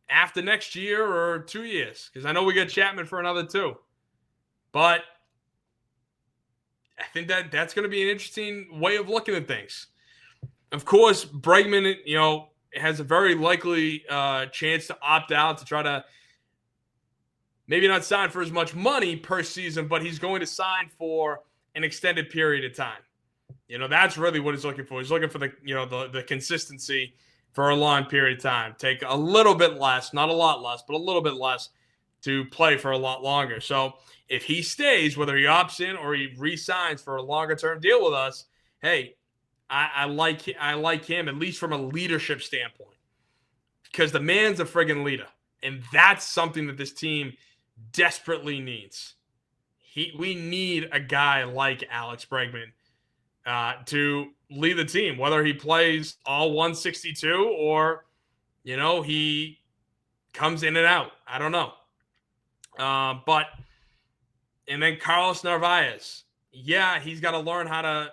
after next year or 2 years, because I know we got Chapman for another 2. But I think that's going to be an interesting way of looking at things. Of course, Bregman, has a very likely chance to opt out to try to maybe not sign for as much money per season, but he's going to sign for an extended period of time. That's really what he's looking for. He's looking for the consistency for a long period of time. Take a little bit less, not a lot less, but a little bit less to play for a lot longer. So if he stays, whether he opts in or he re-signs for a longer-term deal with us, hey, I like him, at least from a leadership standpoint, because the man's a friggin' leader, and that's something that this team desperately needs. We need a guy like Alex Bregman to lead the team, whether he plays all 162 or, he comes in and out. I don't know. And then Carlos Narvaez. Yeah, he's got to learn how to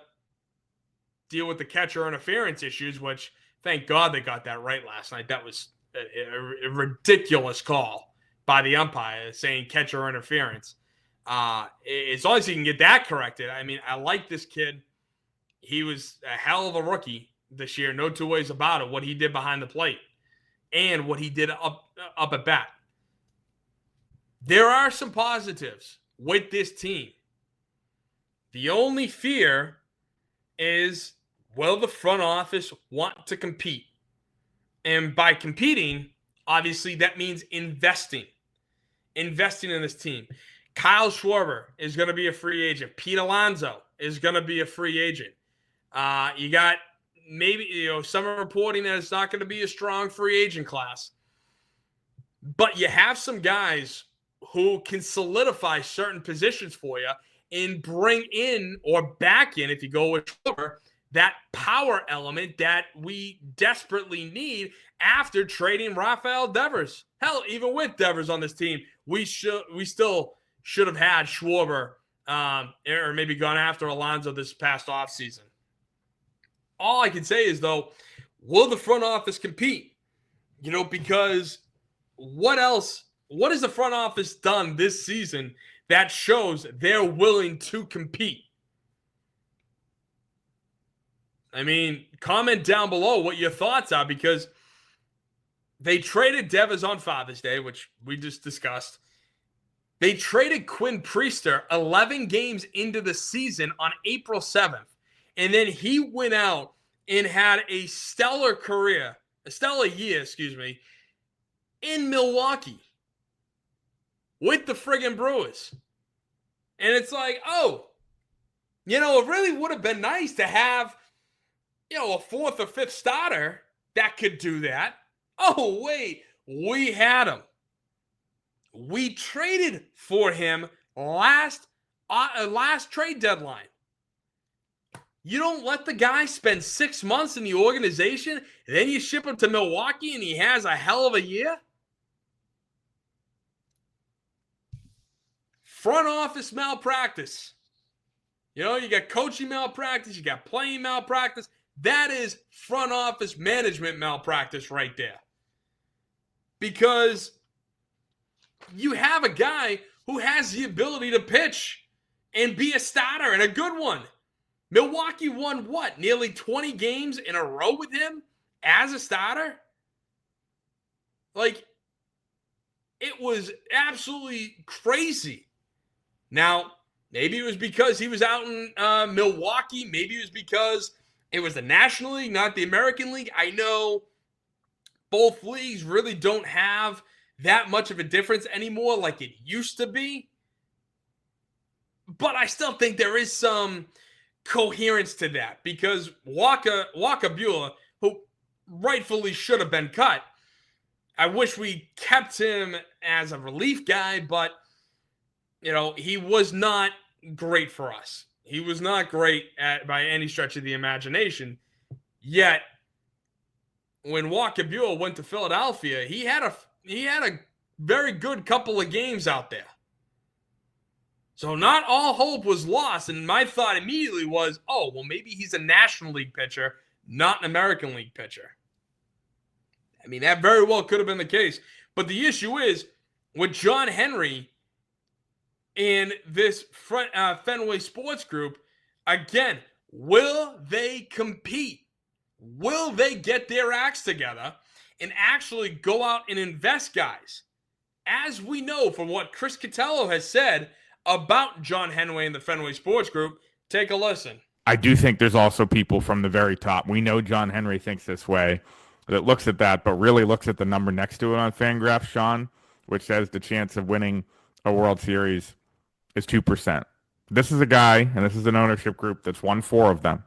deal with the catcher interference issues, which thank God they got that right last night. That was a ridiculous call by the umpire saying catcher interference. As long as he can get that corrected. I mean, I like this kid. He was a hell of a rookie this year. No two ways about it. What he did behind the plate and what he did up at bat. There are some positives with this team. The only fear is, will the front office want to compete? And by competing, obviously that means investing in this team. Kyle Schwarber is going to be a free agent. Pete Alonso is going to be a free agent. You got maybe, some are reporting that it's not going to be a strong free agent class. But you have some guys who can solidify certain positions for you and bring in or back in, if you go with Schwarber, that power element that we desperately need after trading Rafael Devers. Hell, even with Devers on this team, we still should have had Schwarber or maybe gone after Alonso this past offseason. All I can say is, though, will the front office compete? Because what has the front office done this season that shows they're willing to compete? I mean, comment down below what your thoughts are, because they traded Devers on Father's Day, which we just discussed. They traded Quinn Priester 11 games into the season on April 7th. And then he went out and had a stellar year, in Milwaukee with the friggin' Brewers. And it's like, it really would have been nice to have, a fourth or fifth starter that could do that. Oh, wait, we had him. We traded for him last trade deadline. You don't let the guy spend 6 months in the organization, and then you ship him to Milwaukee and he has a hell of a year? Front office malpractice. You know, you got coaching malpractice, you got playing malpractice. That is front office management malpractice right there. Because you have a guy who has the ability to pitch and be a starter, and a good one. Milwaukee won what? Nearly 20 games in a row with him as a starter? Like, it was absolutely crazy. Now, maybe it was because he was out in Milwaukee. Maybe it was because it was the National League, not the American League. I know both leagues really don't have that much of a difference anymore like it used to be. But I still think there is some coherence to that, because Walker Buehler, who rightfully should have been cut, I wish we kept him as a relief guy, but he was not great for us. He was not great by any stretch of the imagination. Yet, when Walker Buehler went to Philadelphia, he had a very good couple of games out there. So not all hope was lost, and my thought immediately was, oh, well, maybe he's a National League pitcher, not an American League pitcher. I mean, that very well could have been the case. But the issue is, with John Henry and this Fenway Sports Group, again, will they compete? Will they get their acts together and actually go out and invest guys? As we know from what Chris Catello has said about John Henry and the Fenway Sports Group, take a listen. I do think there's also people from the very top. We know John Henry thinks this way, that looks at that, but really looks at the number next to it on Fangraphs, Sean, which says the chance of winning a World Series is 2%. This is a guy, and this is an ownership group that's won 4 of them.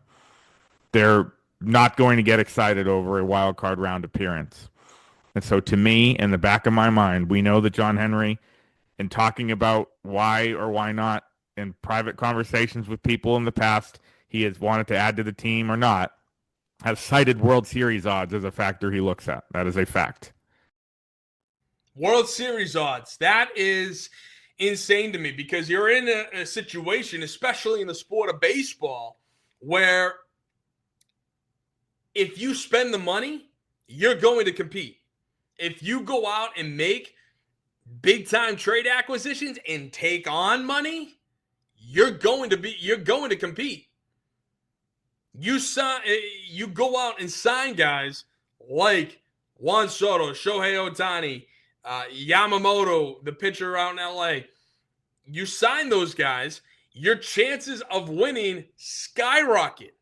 They're not going to get excited over a wild card round appearance. And so to me, in the back of my mind, we know that John Henry, in talking about why or why not in private conversations with people in the past, he has wanted to add to the team or not, has cited World Series odds as a factor he looks at. That is a fact. World Series odds. That is insane to me, because you're in a situation, especially in the sport of baseball, where if you spend the money, you're going to compete. If you go out and make big-time trade acquisitions and take on money, you're going to compete. You go out and sign guys like Juan Soto, Shohei Ohtani, Yamamoto, the pitcher out in LA. You sign those guys, your chances of winning skyrocket.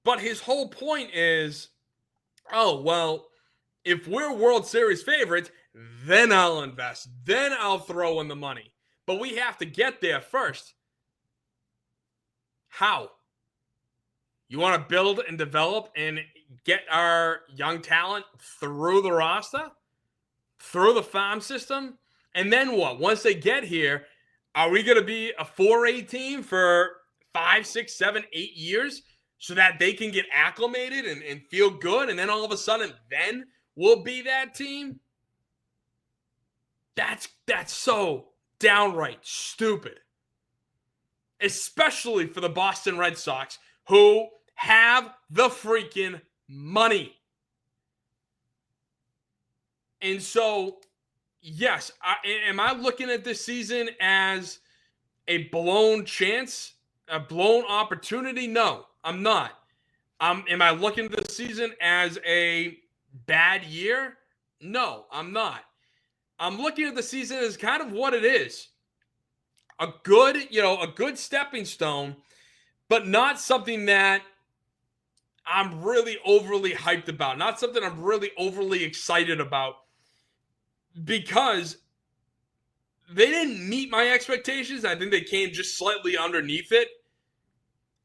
But his whole point is, oh, well, if we're World Series favorites, then I'll invest. Then I'll throw in the money. But we have to get there first. How? You want to build and develop and get our young talent through the roster, through the farm system, and then what? Once they get here, are we going to be a 4A team for 5, 6, 7, 8 years so that they can get acclimated and feel good, and then all of a sudden, then we'll be that team? That's so downright stupid. Especially for the Boston Red Sox, who have the freaking money. And so, yes, am I looking at this season as a blown chance, a blown opportunity? No, I'm not. Am I looking at this season as a bad year? No, I'm not. I'm looking at the season as kind of what it is. A good stepping stone, but not something that I'm really overly hyped about. Not something I'm really overly excited about, because they didn't meet my expectations. I think they came just slightly underneath it.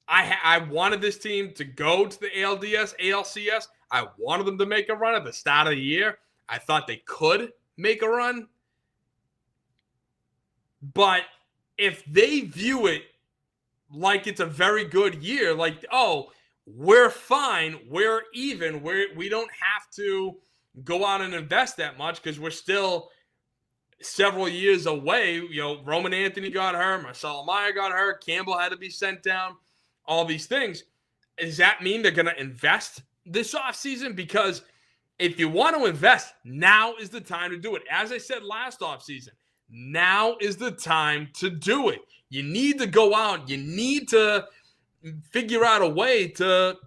I wanted this team to go to the ALDS, ALCS. I wanted them to make a run at the start of the year. I thought they could make a run. But if they view it like it's a very good year. Like, oh, we're fine. We're even. We don't have to go out and invest that much because we're still several years away. You know, Roman Anthony got hurt. Marcelo Meyer got hurt. Campbell had to be sent down. All these things. Does that mean they're going to invest this offseason? Because if you want to invest, now is the time to do it. As I said last offseason, now is the time to do it. You need to go out. You need to figure out a way to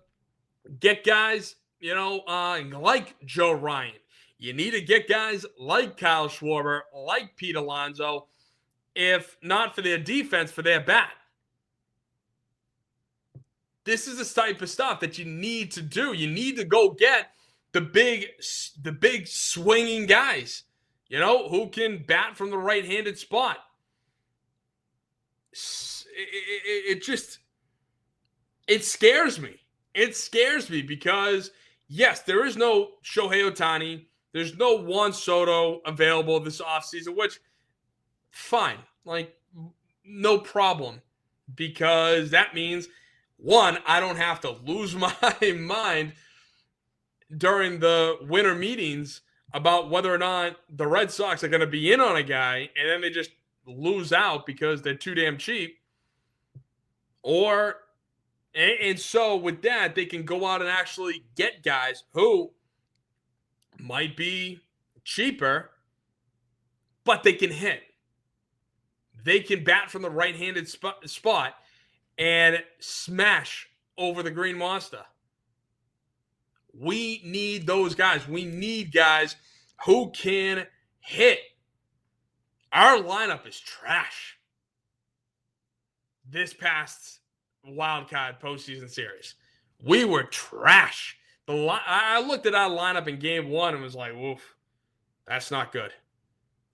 get guys, like Joe Ryan. You need to get guys like Kyle Schwarber, like Pete Alonso, if not for their defense, for their bat. This is the type of stuff that you need to do. You need to go get the big swinging guys, who can bat from the right-handed spot. It scares me. It scares me because, yes, there is no Shohei Ohtani. There's no Juan Soto available this offseason, which, fine. Like, no problem. Because that means, one, I don't have to lose my mind during the winter meetings about whether or not the Red Sox are going to be in on a guy, and then they just lose out because they're too damn cheap. And so with that, they can go out and actually get guys who might be cheaper, but they can hit. They can bat from the right-handed spot and smash over the green monster. We need those guys. We need guys who can hit. Our lineup is trash this past wildcard postseason series. We were trash. I looked at our lineup in game one and was like, woof, that's not good.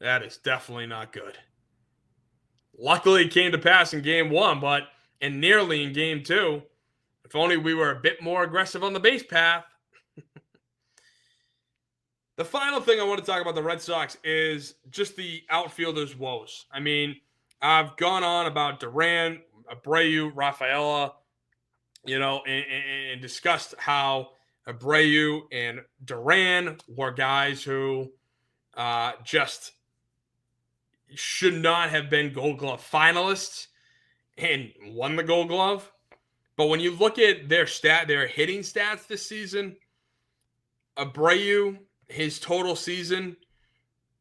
That is definitely not good. Luckily, it came to pass in game one, and nearly in game two. If only we were a bit more aggressive on the base path. The final thing I want to talk about the Red Sox is just the outfielders' woes. I mean, I've gone on about Duran, Abreu, Rafaela, and discussed how Abreu and Duran were guys who just should not have been Gold Glove finalists and won the Gold Glove. But when you look at their hitting stats this season, Abreu, his total season,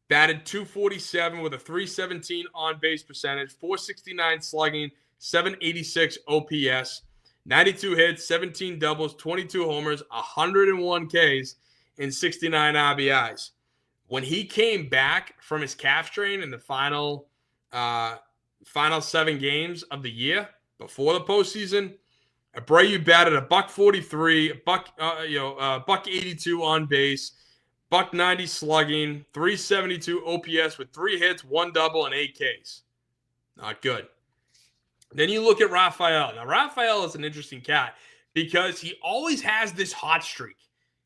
batted .247 with a .317 on-base percentage, .469 slugging, .786 OPS, 92 hits, 17 doubles, 22 homers, 101 Ks, and 69 RBIs. When he came back from his calf strain in the final 7 games of the year before the postseason, Abreu batted a .43, .82 on base, .90 slugging, .372 OPS with 3 hits, 1 double, and 8 Ks. Not good. Then you look at Rafael. Now, Rafael is an interesting cat because he always has this hot streak.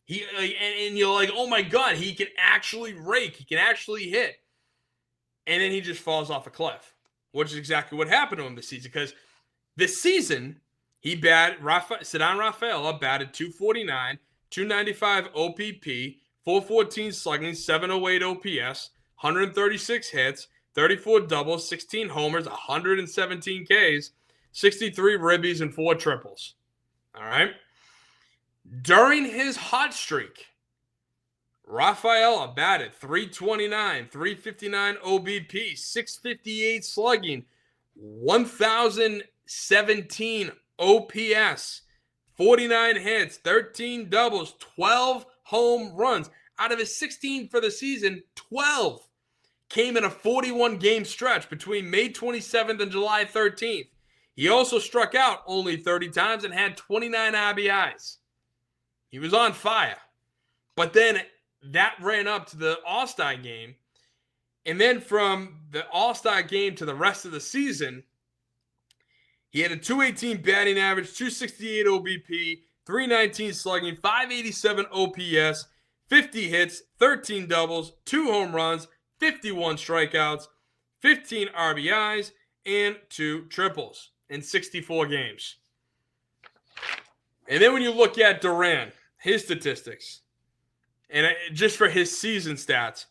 And you're like, oh my God, he can actually rake. He can actually hit. And then he just falls off a cliff, which is exactly what happened to him this season. Because this season, Ceddanne Rafaela batted .249, .295 OPP, .414 slugging, .708 OPS, 136 hits, 34 doubles, 16 homers, 117 Ks, 63 ribbies, and 4 triples. All right? During his hot streak, Rafaela batted .329, .359 OBP, .658 slugging, 1,017 OPS, 49 hits, 13 doubles, 12 home runs. Out of his 16 for the season, 12 came in a 41-game stretch between May 27th and July 13th. He also struck out only 30 times and had 29 RBIs. He was on fire. But then that ran up to the All-Star game. And then from the All-Star game to the rest of the season, he had a .218 batting average, .268 OBP, .319 slugging, .587 OPS, 50 hits, 13 doubles, 2 home runs, 51 strikeouts, 15 RBIs, and 2 triples. in 64 games. And then when you look at Duran, his statistics, and just for his season stats,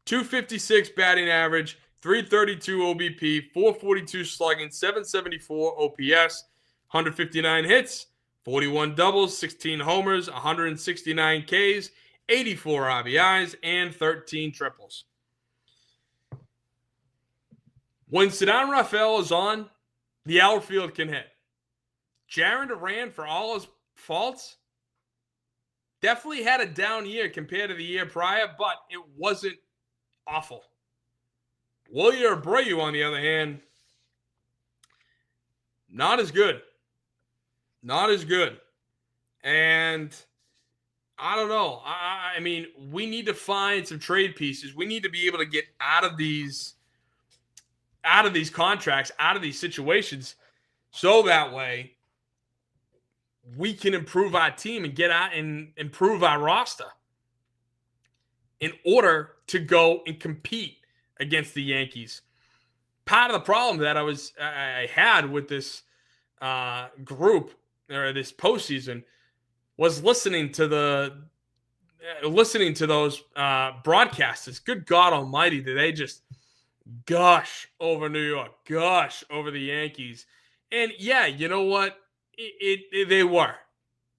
256 batting average, 332 OBP, 442 slugging, 774 OPS, 159 hits, 41 doubles, 16 homers, 169 Ks, 84 RBIs, and 13 triples. When Ceddanne Rafael is on, the outfield can hit. Jarren Duran, for all his faults, definitely had a down year compared to the year prior, but it wasn't awful. Wilyer Abreu, on the other hand, not as good. Not as good. And I don't know. I mean, we need to find some trade pieces. We need to be able to get out of these contracts, out of these situations, so that way we can improve our team and get out and improve our roster in order to go and compete against the Yankees. Part of the problem that I had with this group or this postseason was listening to those broadcasters. Good God Almighty, did they just gush over New York, gush over the Yankees? And yeah, you know what? They were.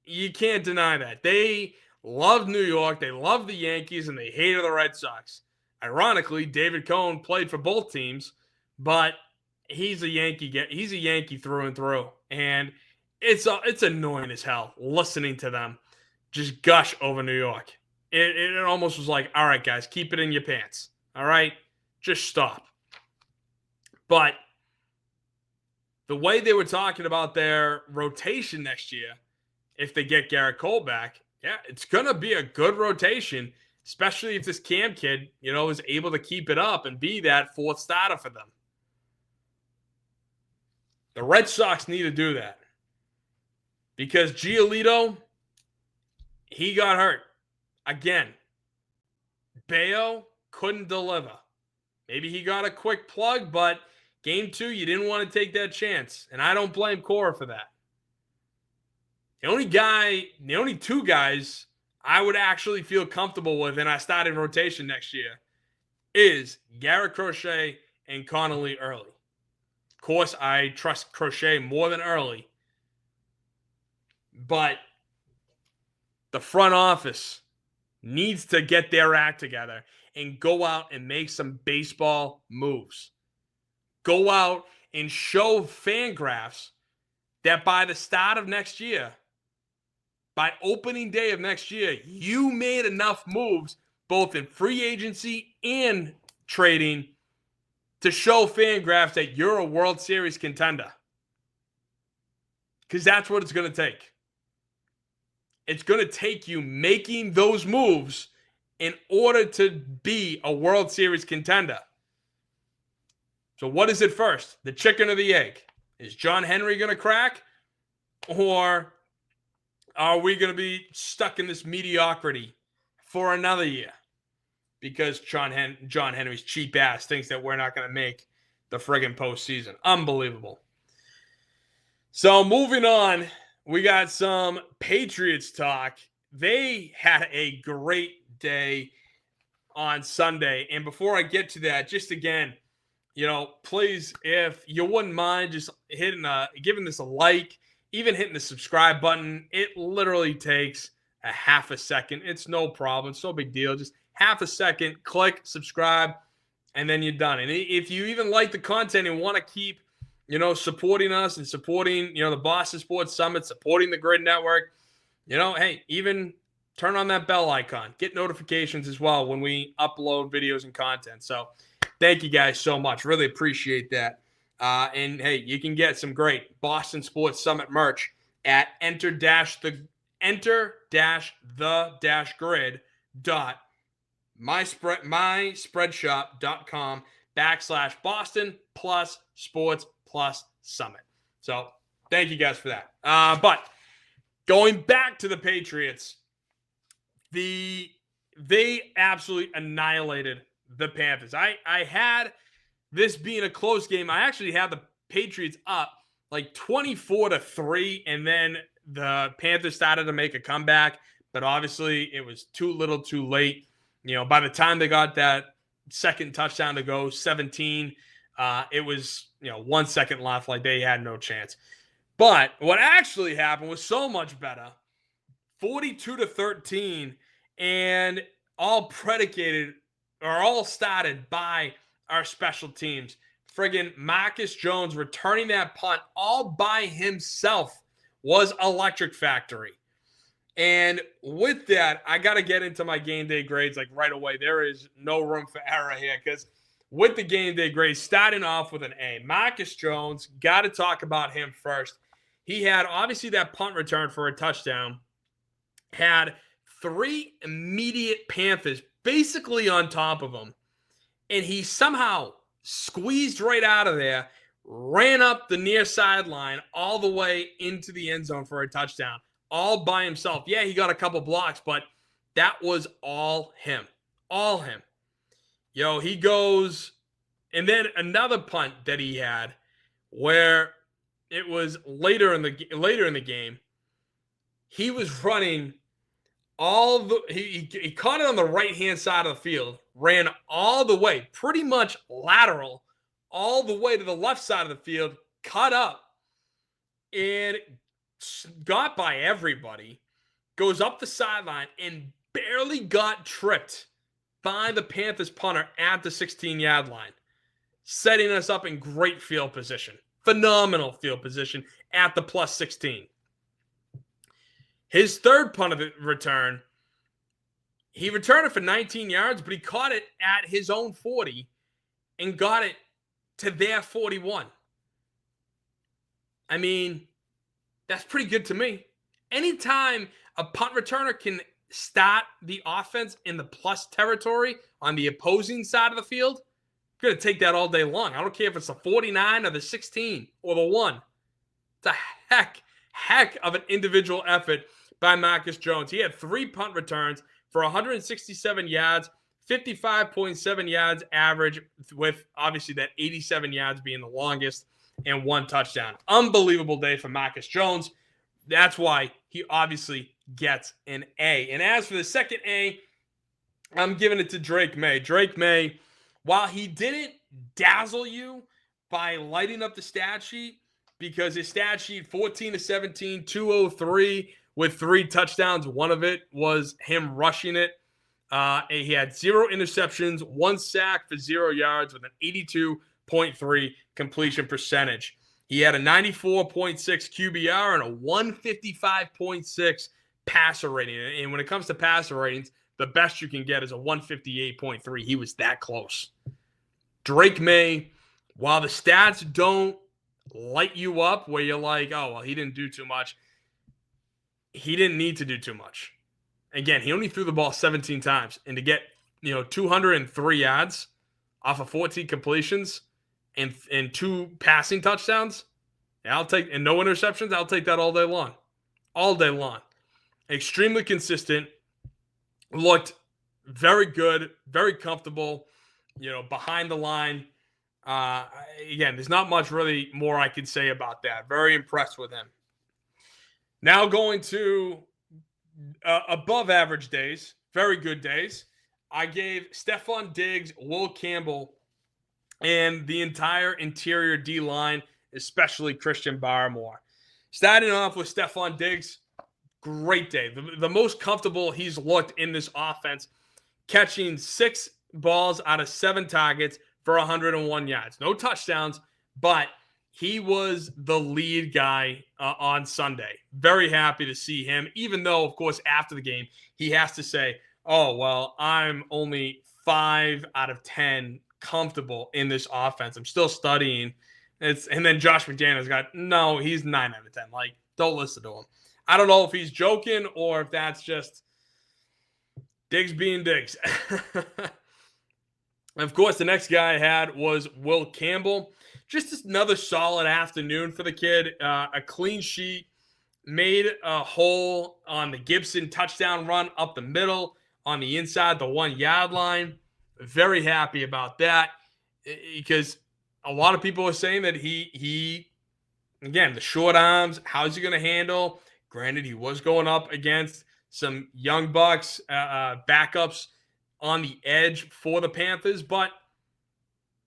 You can't deny that. They loved New York, they loved the Yankees, and they hated the Red Sox. Ironically, David Cohn played for both teams, but he's a Yankee. He's a Yankee through and through, and it's annoying as hell listening to them just gush over New York. It almost was like, all right, guys, keep it in your pants. All right, just stop. But the way they were talking about their rotation next year, if they get Garrett Cole back, yeah, it's gonna be a good rotation. Especially if this Cam kid, is able to keep it up and be that fourth starter for them. The Red Sox need to do that. Because Giolito, he got hurt. Again, Bayo couldn't deliver. Maybe he got a quick plug, but game 2, you didn't want to take that chance. And I don't blame Cora for that. The only 2 guys I would actually feel comfortable with in our starting rotation next year is Garrett Crochet and Connolly Early. Of course, I trust Crochet more than Early. But the front office needs to get their act together and go out and make some baseball moves. Go out and show Fangraphs that by the start of next year, by opening day of next year, you made enough moves, both in free agency and trading, to show Fangraphs that you're a World Series contender. Because that's what it's going to take. It's going to take you making those moves in order to be a World Series contender. So what is it first? The chicken or the egg? Is John Henry going to crack? Or are we going to be stuck in this mediocrity for another year? Because John Henry's cheap ass thinks that we're not going to make the friggin' postseason. Unbelievable. So moving on, we got some Patriots talk. They had a great day on Sunday. And before I get to that, just again, please, if you wouldn't mind just giving this a like, even hitting the subscribe button. It literally takes a half a second. It's no problem. It's no big deal. Just half a second, click, subscribe, and then you're done. And if you even like the content and want to keep, supporting us and supporting, the Boston Sports Summit, supporting the Grid Network, hey, even turn on that bell icon. Get notifications as well when we upload videos and content. So thank you guys so much. Really appreciate that. And hey, you can get some great Boston Sports Summit merch at enter-the-grid.myspreadshop.com/Boston plus sports plus summit. So thank you guys for that. But going back to the Patriots, they absolutely annihilated the Panthers. I had this being a close game. I actually had the Patriots up like 24-3, and then the Panthers started to make a comeback, but obviously it was too little too late. By the time they got that second touchdown to go, 17, it was 1 second left, like they had no chance. But what actually happened was so much better. 42-13, and all predicated or all started by our special teams. Friggin' Marcus Jones returning that punt all by himself was electric factory. And with that, I got to get into my game day grades like right away. There is no room for error here because with the game day grades, starting off with an A, Marcus Jones, got to talk about him first. He had obviously that punt return for a touchdown, had 3 immediate Panthers basically on top of him, and he somehow squeezed right out of there, ran up the near sideline all the way into the end zone for a touchdown, all by himself. Yeah, he got a couple blocks, but that was all him. All him. He goes, and then another punt that he had where it was later in the game. He was running he caught it on the right-hand side of the field, ran all the way, pretty much lateral, all the way to the left side of the field, cut up, and got by everybody, goes up the sideline, and barely got tripped by the Panthers punter at the 16-yard line, setting us up in great field position. Phenomenal field position at the plus 16. His third punt of the return, he returned it for 19 yards, but he caught it at his own 40 and got it to their 41. I mean, that's pretty good to me. Anytime a punt returner can start the offense in the plus territory on the opposing side of the field, I'm going to take that all day long. I don't care if it's the 49 or the 16 or the 1. It's a heck of an individual effort by Marcus Jones. He had 3 punt returns for 167 yards, 55.7 yards average, with obviously that 87 yards being the longest, and 1 touchdown. Unbelievable day for Marcus Jones. That's why he obviously gets an A. And as for the second A, I'm giving it to Drake Maye. Drake Maye, while he didn't dazzle you by lighting up the stat sheet, because his stat sheet 14-17, 203 with 3 touchdowns. One of it was him rushing it. And he had 0 interceptions, 1 sack for 0 yards with an 82.3 completion percentage. He had a 94.6 QBR and a 155.6 passer rating. And when it comes to passer ratings, the best you can get is a 158.3. He was that close. Drake Maye, while the stats don't light you up where you're like, oh, well, he didn't do too much, he didn't need to do too much. Again, he only threw the ball 17 times. And to get 203 yards off of 14 completions and 2 passing touchdowns, and no interceptions, I'll take that all day long. All day long. Extremely consistent. Looked very good, very comfortable, behind the line. Again, there's not much really more I could say about that. Very impressed with him. Now going to above average days, very good days. I gave Stephon Diggs, Will Campbell, and the entire interior D-line, especially Christian Barmore. Starting off with Stephon Diggs, great day. The most comfortable he's looked in this offense, catching 6 balls out of 7 targets for 101 yards. No touchdowns, but he was the lead guy on Sunday. Very happy to see him, even though, of course, after the game, he has to say, oh, well, I'm only 5 out of 10 comfortable in this offense. I'm still studying. And then Josh McDaniels no, he's 9 out of 10. Like, don't listen to him. I don't know if he's joking or if that's just Diggs being Diggs. Of course, the next guy I had was Will Campbell. Just another solid afternoon for the kid. A clean sheet. Made a hole on the Gibson touchdown run up the middle on the inside, the 1-yard line. Very happy about that because a lot of people are saying that he Again, the short arms, how's he going to handle? Granted, he was going up against some young Bucks backups on the edge for the Panthers, but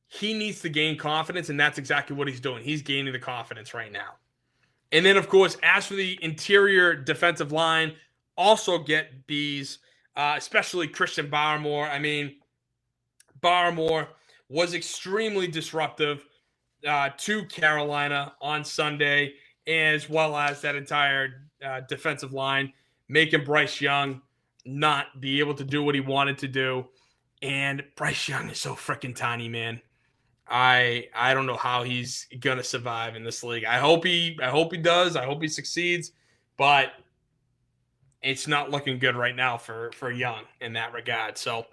he needs to gain confidence, and that's exactly what he's doing. He's gaining the confidence right now. And then, of course, as for the interior defensive line, also get B's, especially Christian Barmore. I mean, Barmore was extremely disruptive to Carolina on Sunday, as well as that entire defensive line, making Bryce Young not be able to do what he wanted to do. And Bryce Young is so freaking tiny, man. I don't know how he's gonna survive in this league. I hope he does. I hope he succeeds, but it's not looking good right now for Young in that regard. So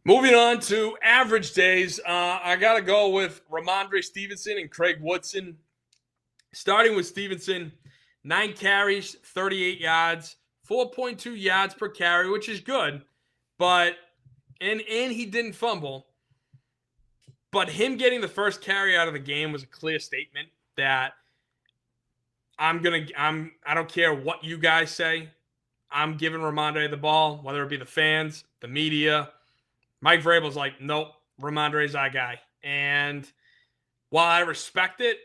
moving on to average days, I gotta go with Ramondre Stevenson and Craig Woodson. Starting with Stevenson, 9 carries, 38 yards, 4.2 yards per carry, which is good, but and he didn't fumble. But him getting the first carry out of the game was a clear statement that I don't care what you guys say. I'm giving Ramondre the ball, whether it be the fans, the media. Mike Vrabel's like, nope, Ramondre's our guy. And while I respect it,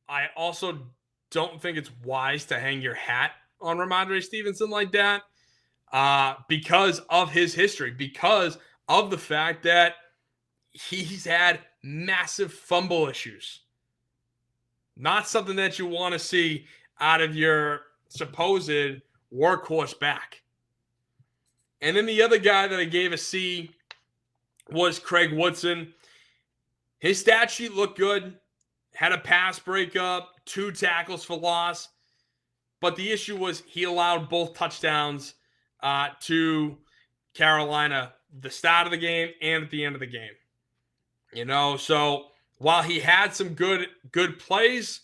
I also don't think it's wise to hang your hat on Ramondre Stevenson like that because of his history, because of the fact that he's had massive fumble issues. Not something that you want to see out of your supposed workhorse back. And then the other guy that I gave a C was Craig Woodson. His stat sheet looked good. Had a pass breakup, 2 tackles for loss. But the issue was he allowed both touchdowns to Carolina, the start of the game and at the end of the game. You know, so while he had some good plays,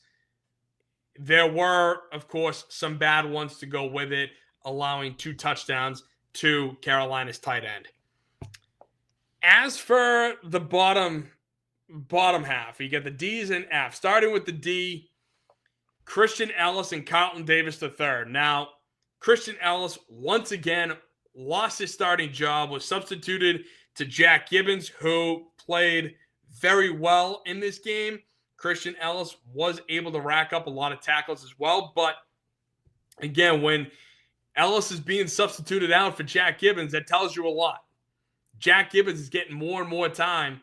there were, of course, some bad ones to go with it, allowing 2 touchdowns to Carolina's tight end. As for the bottom half, you get the D's and F's. Starting with the D, Christian Ellis and Carlton Davis III. Now, Christian Ellis, once again, lost his starting job, was substituted to Jack Gibbons, who played very well in this game. Christian Ellis was able to rack up a lot of tackles as well. But again, when Ellis is being substituted out for Jack Gibbons, that tells you a lot. Jack Gibbons is getting more and more time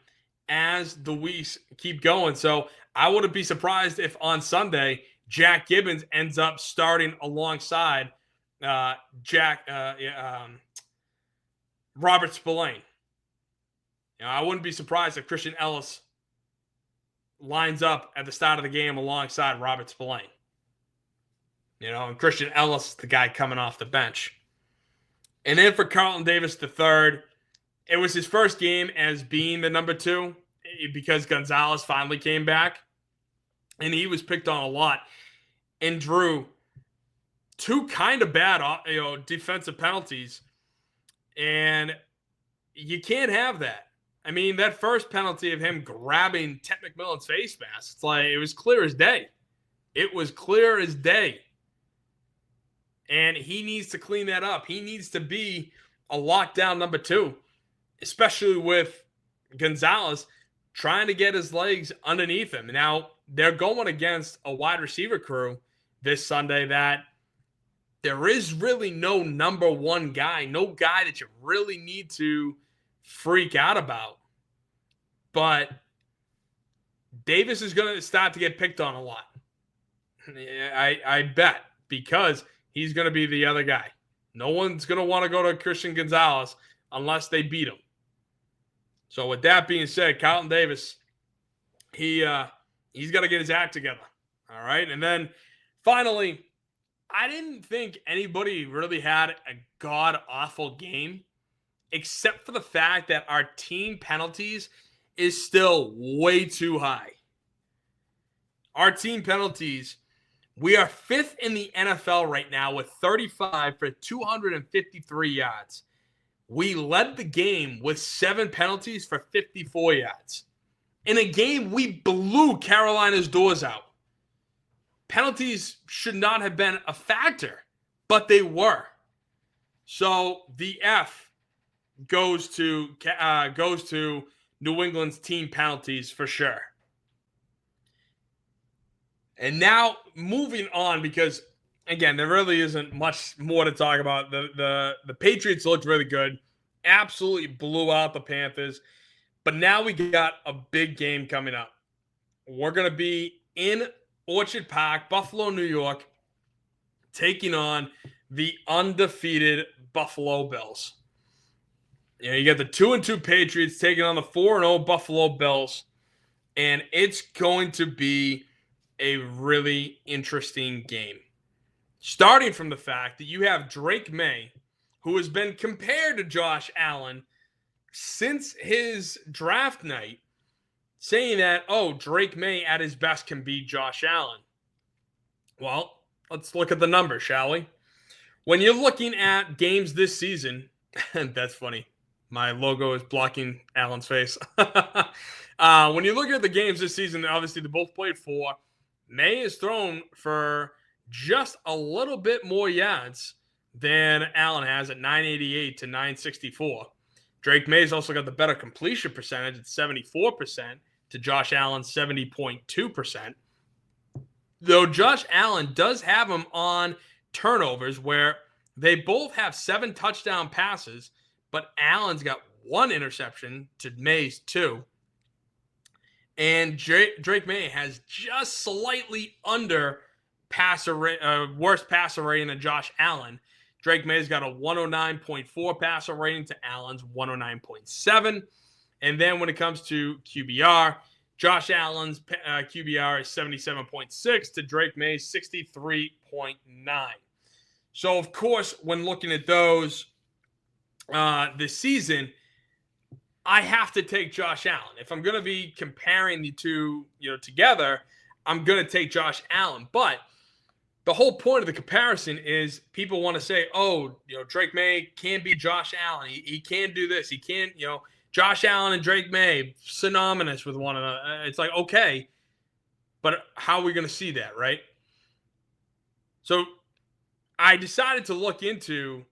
as the weeks keep going. So I wouldn't be surprised if on Sunday, Jack Gibbons ends up starting alongside Robert Spillane. You know, I wouldn't be surprised if Christian Ellis lines up at the start of the game alongside Robert Spillane. You know, and Christian Ellis, the guy coming off the bench. And then for Carlton Davis III, it was his first game as being the number 2 because Gonzalez finally came back. And he was picked on a lot and drew 2 kind of bad defensive penalties. And you can't have that. I mean, that first penalty of him grabbing Ted McMillan's face mask, it's like it was clear as day. It was clear as day. And he needs to clean that up. He needs to be a lockdown number 2, especially with Gonzalez trying to get his legs underneath him. Now, they're going against a wide receiver crew this Sunday that there is really no number 1 guy, no guy that you really need to freak out about. But Davis is going to start to get picked on a lot. I bet, because he's going to be the other guy. No one's going to want to go to Christian Gonzalez unless they beat him. So with that being said, Carlton Davis, he's got to get his act together. All right. And then finally, I didn't think anybody really had a god-awful game, except for the fact that our team penalties is still way too high. Our team penalties, we are 5th in the NFL right now with 35 for 253 yards. We led the game with 7 penalties for 54 yards. In a game, we blew Carolina's doors out. penalties should not have been a factor, but they were. So the F goes to New England's team penalties for sure. And now moving on, because again, there really isn't much more to talk about. The Patriots looked really good, absolutely blew out the Panthers. But now we got a big game coming up. We're going to be in Orchard Park, Buffalo, New York, taking on the undefeated Buffalo Bills. You get the 2-2 Patriots taking on the 4-0 Buffalo Bills, and it's going to be a really interesting game. Starting from the fact that you have Drake Maye, who has been compared to Josh Allen since his draft night, saying that, Drake Maye at his best can beat Josh Allen. Well, let's look at the numbers, shall we? When you're looking at games this season, that's funny. My logo is blocking Allen's face. When you look at the games this season, obviously they both played 4. Maye is thrown for just a little bit more yards than Allen has at 988 to 964. Drake Maye's also got the better completion percentage at 74% to Josh Allen's 70.2%. Though Josh Allen does have him on turnovers where they both have 7 touchdown passes, but Allen's got 1 interception to Maye's 2. And Drake Maye has just slightly under worse passer rating than Josh Allen. Drake Maye's got a 109.4 passer rating to Allen's 109.7. And then when it comes to QBR, Josh Allen's QBR is 77.6 to Drake Maye's 63.9. So, of course, when looking at those this season, I have to take Josh Allen. If I'm going to be comparing the two, together, I'm going to take Josh Allen. But the whole point of the comparison is people want to say, Drake Maye can't be Josh Allen. He can't do this. He can't, Josh Allen and Drake Maye, synonymous with one another. It's like, okay, but how are we going to see that, right? So I decided to look into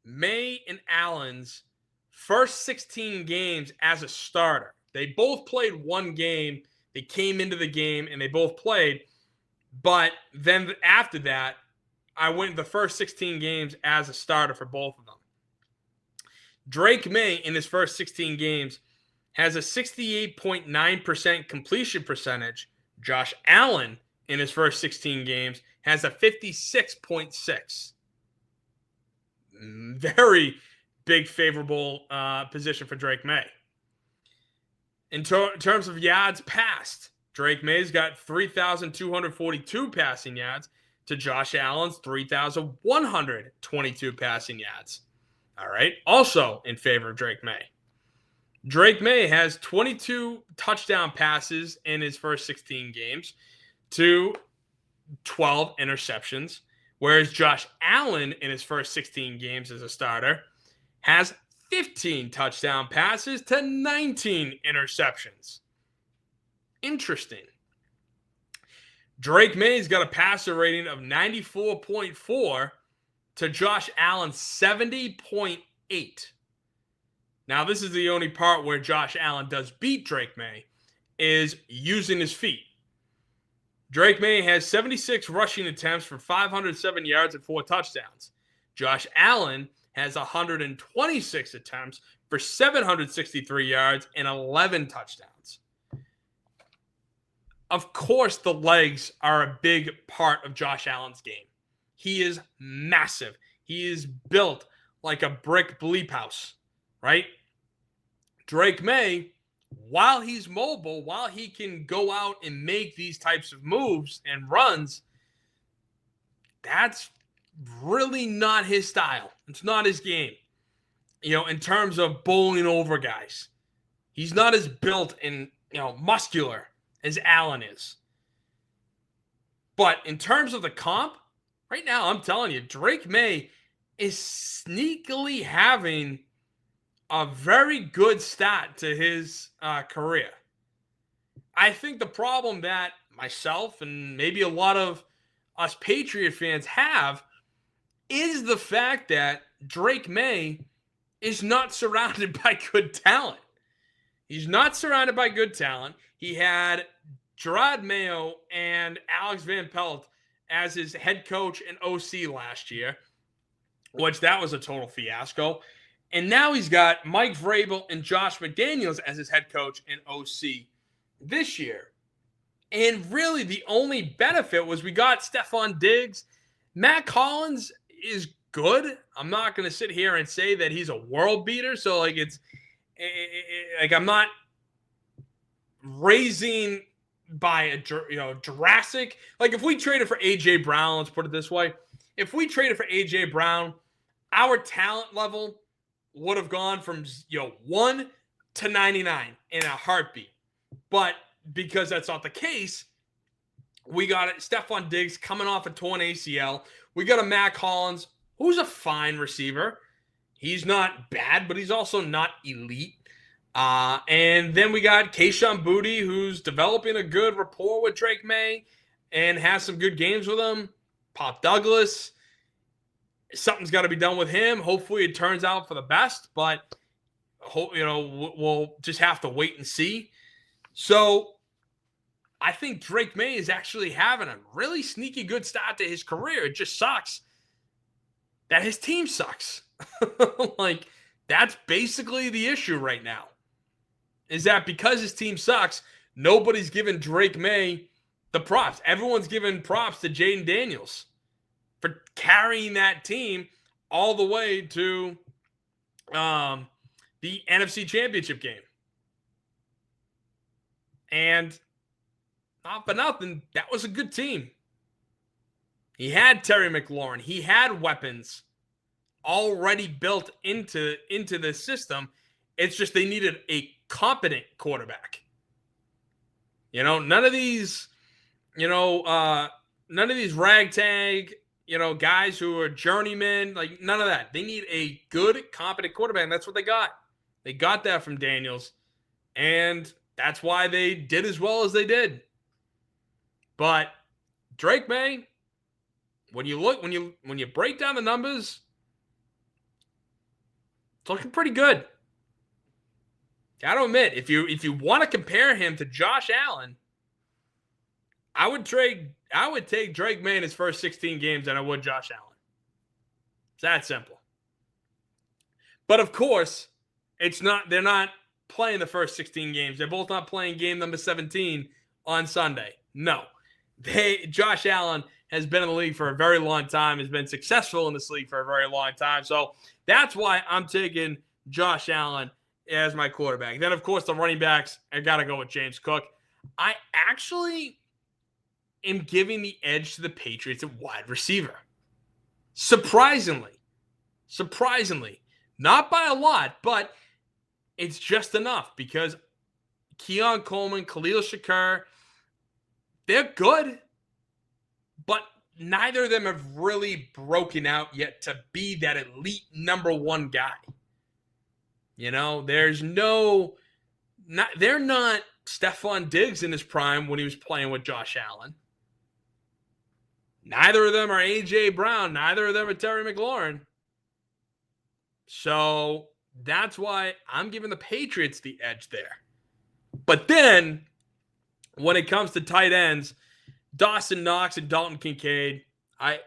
Maye and Allen's first 16 games as a starter. They both played 1 game. They came into the game and they both played. But then after that, I went the first 16 games as a starter for both of them. Drake Maye in his first 16 games has a 68.9% completion percentage. Josh Allen in his first 16 games has a 56.6. Very big favorable position for Drake Maye. In terms of yards passed, Drake Maye's got 3,242 passing yards to Josh Allen's 3,122 passing yards. All right. Also in favor of Drake Maye. Drake Maye has 22 touchdown passes in his first 16 games to 12 interceptions, whereas Josh Allen in his first 16 games as a starter has 15 touchdown passes to 19 interceptions. Interesting. Drake Maye's got a passer rating of 94.4 to Josh Allen's 70.8. Now, this is the only part where Josh Allen does beat Drake Maye, is using his feet. Drake Maye has 76 rushing attempts for 507 yards and 4 touchdowns. Josh Allen has 126 attempts for 763 yards and 11 touchdowns. Of course, the legs are a big part of Josh Allen's game. He is massive. He is built like a brick bleep house, right? Drake Maye, while he's mobile, while he can go out and make these types of moves and runs, that's really not his style. It's not his game. In terms of bowling over guys, he's not as built and, muscular as Allen is. But in terms of the comp, right now, I'm telling you, Drake Maye is sneakily having a very good start to his career. I think the problem that myself and maybe a lot of us Patriot fans have is the fact that Drake Maye is not surrounded by good talent. He's not surrounded by good talent. He had Gerard Mayo and Alex Van Pelt as his head coach and OC last year, which that was a total fiasco. And now he's got Mike Vrabel and Josh McDaniels as his head coach and OC this year. And really the only benefit was we got Stephon Diggs. Matt Collins is good. I'm not going to sit here and say that he's a world beater. So I'm not raising by a Jurassic. Like if we traded for AJ Brown, let's put it this way. If we traded for AJ Brown, our talent level would have gone from 1 to 99 in a heartbeat. But because that's not the case, we got Stephon Diggs coming off a torn ACL. We got a Matt Collins, who's a fine receiver. He's not bad, but he's also not elite. And then we got Kayshon Boutte, who's developing a good rapport with Drake Maye and has some good games with him. Pop Douglas. Something's got to be done with him. Hopefully it turns out for the best, but we'll just have to wait and see. So I think Drake Maye is actually having a really sneaky good start to his career. It just sucks that his team sucks. Like, that's basically the issue right now. Is that because his team sucks, nobody's giving Drake Maye the props. Everyone's giving props to Jaden Daniels for carrying that team all the way to the NFC Championship game. And not for nothing, that was a good team. He had Terry McLaurin. He had weapons already built into the system. It's just they needed a competent quarterback. None of these, none of these ragtag, guys who are journeymen, like none of that. They need a good, competent quarterback, and that's what they got. They got that from Daniels, and that's why they did as well as they did. But Drake Maye, when you break down the numbers, it's looking pretty good. Got to admit, if you want to compare him to Josh Allen, I would take Drake Maye in his first 16 games than I would Josh Allen. It's that simple. But of course, they're not playing the first 16 games. They're both not playing game number 17 on Sunday. No. Josh Allen has been in the league for a very long time, has been successful in this league for a very long time. So that's why I'm taking Josh Allen as my quarterback. Then, of course, the running backs, I got to go with James Cook. I actually am giving the edge to the Patriots at wide receiver. Surprisingly. Not by a lot, but it's just enough because Keon Coleman, Khalil Shakir, they're good, but neither of them have really broken out yet to be that elite number one guy. They're not Stephon Diggs in his prime when he was playing with Josh Allen. Neither of them are A.J. Brown. Neither of them are Terry McLaurin. So that's why I'm giving the Patriots the edge there. But then, when it comes to tight ends, Dawson Knox and Dalton Kincaid, I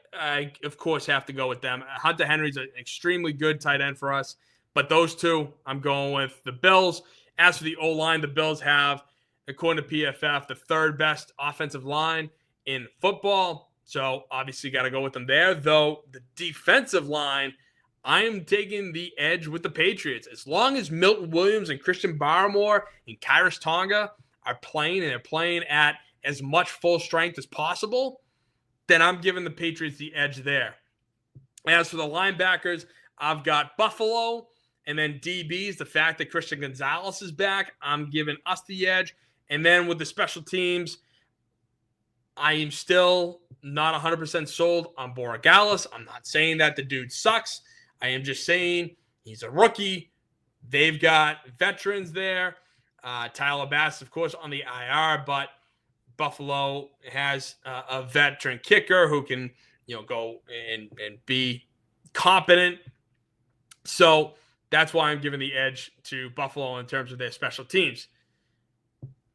of course have to go with them. Hunter Henry's an extremely good tight end for us. But those two, I'm going with the Bills. As for the O-line, the Bills have, according to PFF, the third best offensive line in football. So obviously got to go with them there. Though the defensive line, I am taking the edge with the Patriots. As long as Milton Williams and Christian Barmore and Kyrus Tonga are playing and they're playing at as much full strength as possible, then I'm giving the Patriots the edge there. As for the linebackers, I've got Buffalo. And then DBs, the fact that Christian Gonzalez is back, I'm giving us the edge. And then with the special teams, I am still not 100% sold on Borregales. I'm not saying that the dude sucks. I am just saying he's a rookie. They've got veterans there. Tyler Bass, of course, on the IR. But Buffalo has a veteran kicker who can, go and be competent. So that's why I'm giving the edge to Buffalo in terms of their special teams.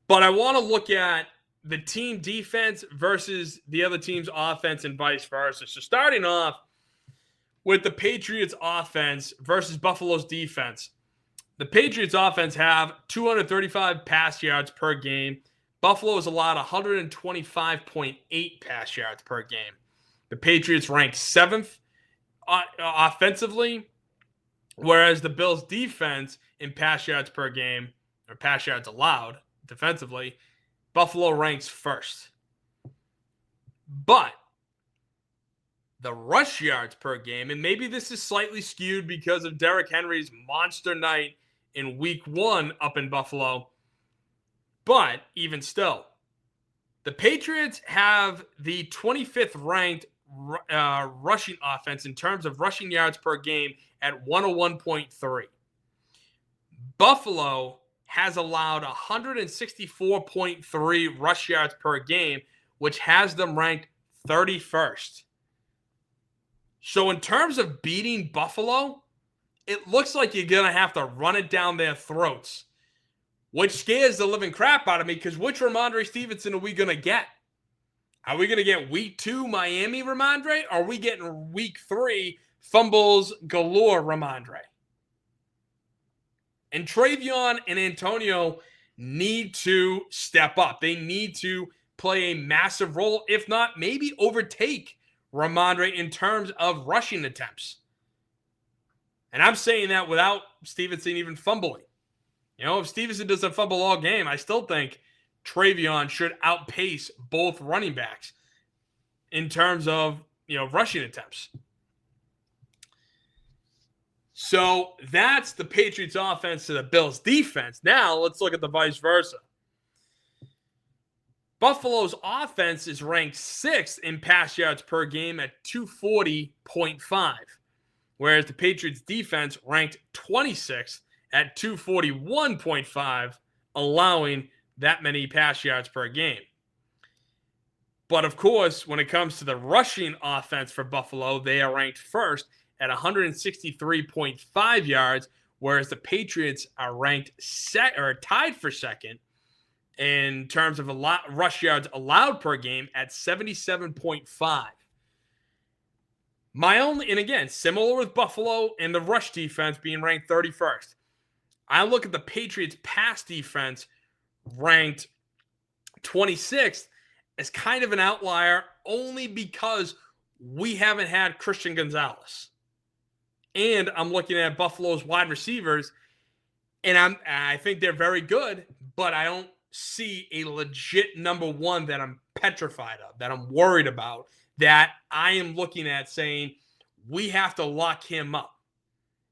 But I want to look at the team defense versus the other team's offense and vice versa. So starting off with the Patriots offense versus Buffalo's defense. The Patriots offense have 235 pass yards per game. Buffalo is allowed 125.8 pass yards per game. The Patriots rank 7th offensively, whereas the Bills' defense in pass yards per game, or pass yards allowed defensively, Buffalo ranks 1st. But the rush yards per game, and maybe this is slightly skewed because of Derrick Henry's monster night in week 1 up in Buffalo, but even still, the Patriots have the 25th ranked rushing offense in terms of rushing yards per game at 101.3. Buffalo has allowed 164.3 rush yards per game, which has them ranked 31st. So in terms of beating Buffalo, it looks like you're going to have to run it down their throats, which scares the living crap out of me because which Ramondre Stevenson are we going to get? Are we going to get week 2 Miami Ramondre? Or are we getting week 3 fumbles galore Ramondre? And Travion and Antonio need to step up. They need to play a massive role, if not maybe overtake Ramondre in terms of rushing attempts. And I'm saying that without Stevenson even fumbling. If Stevenson doesn't fumble all game, I still think Travion should outpace both running backs in terms of, rushing attempts. So that's the Patriots offense to the Bills defense. Now let's look at the vice versa. Buffalo's offense is ranked 6th in pass yards per game at 240.5, whereas the Patriots defense ranked 26th at 241.5, allowing that many pass yards per game. But of course, when it comes to the rushing offense for Buffalo, they are ranked 1st at 163.5 yards, whereas the Patriots are ranked tied for 2nd in terms of rush yards allowed per game at 77.5. And again, similar with Buffalo and the rush defense being ranked 31st. I look at the Patriots pass defense ranked 26th as kind of an outlier only because we haven't had Christian Gonzalez. And I'm looking at Buffalo's wide receivers, and I think they're very good, but I don't see a legit number 1 that I'm petrified of, that I'm worried about, that I am looking at saying we have to lock him up.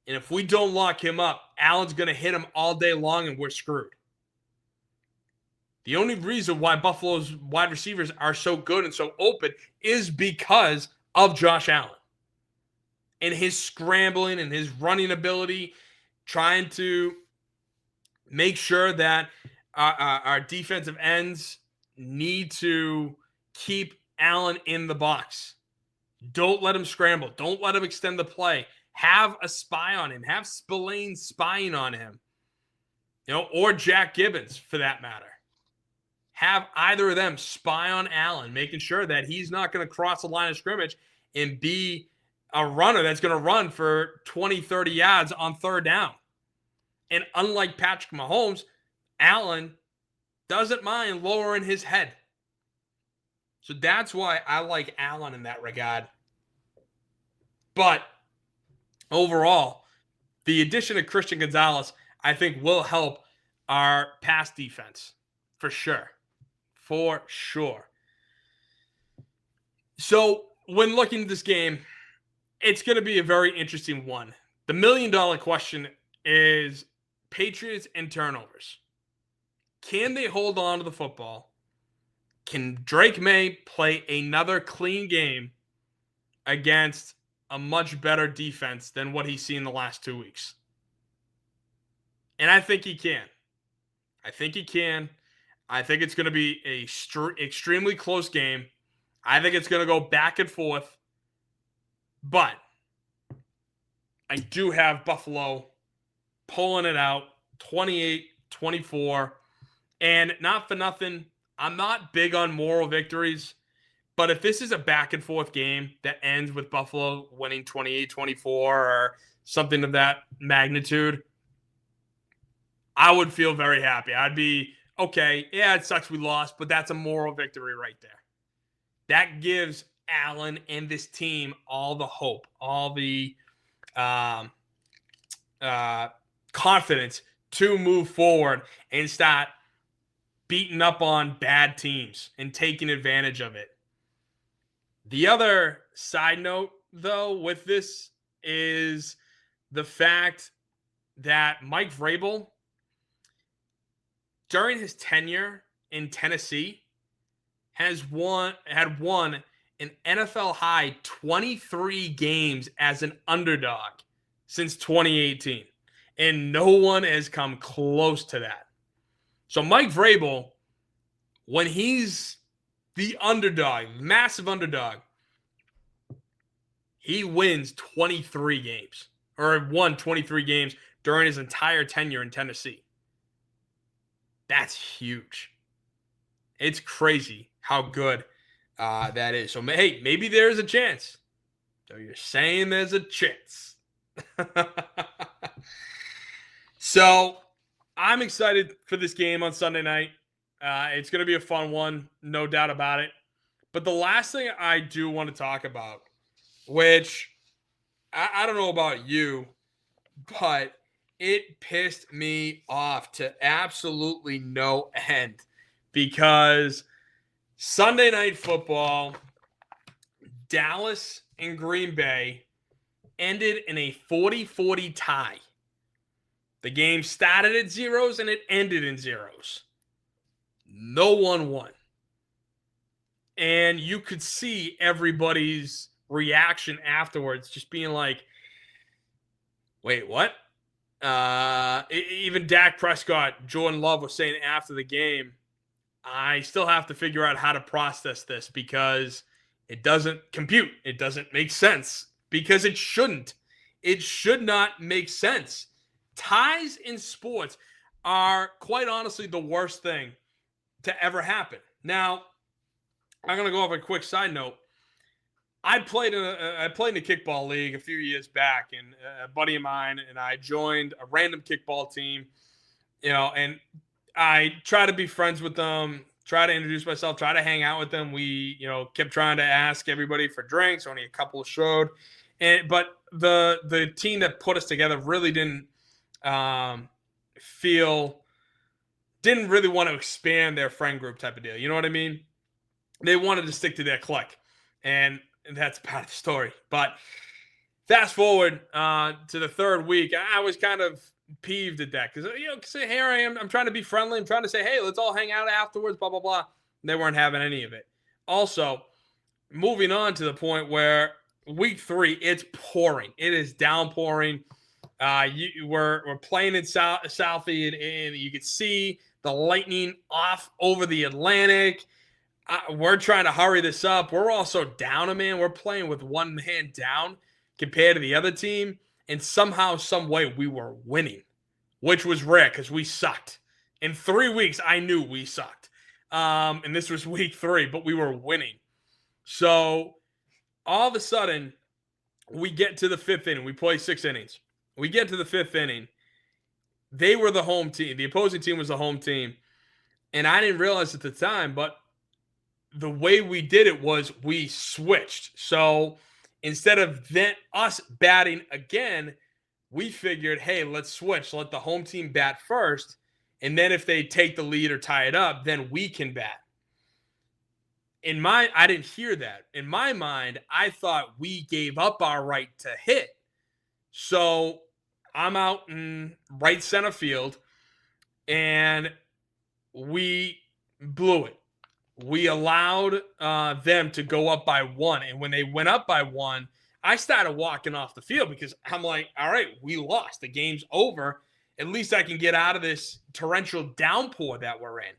And if we don't lock him up, Allen's going to hit him all day long and we're screwed. The only reason why Buffalo's wide receivers are so good and so open is because of Josh Allen and his scrambling and his running ability, trying to make sure that our defensive ends need to keep Allen in the box. Don't let him scramble. Don't let him extend the play. Have a spy on him. Have Spillane spying on him. Or Jack Gibbons, for that matter. Have either of them spy on Allen, making sure that he's not going to cross the line of scrimmage and be a runner that's going to run for 20, 30 yards on 3rd down. And unlike Patrick Mahomes, Allen doesn't mind lowering his head. So that's why I like Allen in that regard. But overall, the addition of Christian Gonzalez, I think, will help our pass defense for sure. For sure. So when looking at this game, it's going to be a very interesting one. The $1 million question is Patriots and turnovers. Can they hold on to the football? Can Drake Maye play another clean game against a much better defense than what he's seen the last 2 weeks? And I think he can. I think it's going to be a extremely close game. I think it's going to go back and forth. But I do have Buffalo pulling it out 28-24. And not for nothing, I'm not big on moral victories. But if this is a back and forth game that ends with Buffalo winning 28-24 or something of that magnitude, I would feel very happy. I'd be, okay, yeah, it sucks we lost, but that's a moral victory right there. That gives Allen and this team all the hope, all the confidence to move forward and start beating up on bad teams and taking advantage of it. The other side note, though, with this is the fact that Mike Vrabel, during his tenure in Tennessee, had won an NFL high 23 games as an underdog since 2018. And no one has come close to that. So Mike Vrabel, when he's the underdog, massive underdog, he wins 23 games or won 23 games during his entire tenure in Tennessee. That's huge. It's crazy how good that is. So, hey, maybe there's a chance. So you're saying there's a chance. So I'm excited for this game on Sunday night. It's going to be a fun one, no doubt about it. But the last thing I do want to talk about, which I don't know about you, but it pissed me off to absolutely no end because Sunday Night Football, Dallas and Green Bay ended in a 40-40 tie. The game started at zeros and it ended in zeros. No one won. And you could see everybody's reaction afterwards just being like, wait, what? Even Dak Prescott, Jordan Love was saying after the game, I still have to figure out how to process this because it doesn't compute. It doesn't make sense because it shouldn't. It should not make sense. Ties in sports are quite honestly the worst thing to ever happen. Now, I'm going to go off a quick side note. I played in a kickball league a few years back, and a buddy of mine and I joined a random kickball team, and I try to be friends with them, try to introduce myself, try to hang out with them. We, kept trying to ask everybody for drinks. Only a couple showed, but the team that put us together really didn't didn't really want to expand their friend group type of deal. You know what I mean? They wanted to stick to their clique, and that's part of the story. But fast forward to the third week, I was kind of peeved at that because here I am. I'm trying to be friendly. I'm trying to say, hey, let's all hang out afterwards. Blah blah blah. They weren't having any of it. Also, moving on to the point where week 3, it's pouring. It is downpouring. We're playing in Southie, and you could see the lightning off over the Atlantic. We're trying to hurry this up. We're also down a man. We're playing with one man down compared to the other team. And somehow, some way, we were winning, which was rare because we sucked. In 3 weeks, I knew we sucked. And this was week 3, but we were winning. So all of a sudden, we get to the 5th inning. We play 6 innings. We get to the 5th inning. They were the home team. The opposing team was the home team. And I didn't realize at the time, but the way we did it was we switched. So instead of us batting again, we figured, hey, let's switch. Let the home team bat first. And then if they take the lead or tie it up, then we can bat. I didn't hear that. In my mind, I thought we gave up our right to hit. So I'm out in right center field, and we blew it. We allowed them to go up by 1. And when they went up by 1, I started walking off the field because I'm like, all right, we lost. The game's over. At least I can get out of this torrential downpour that we're in.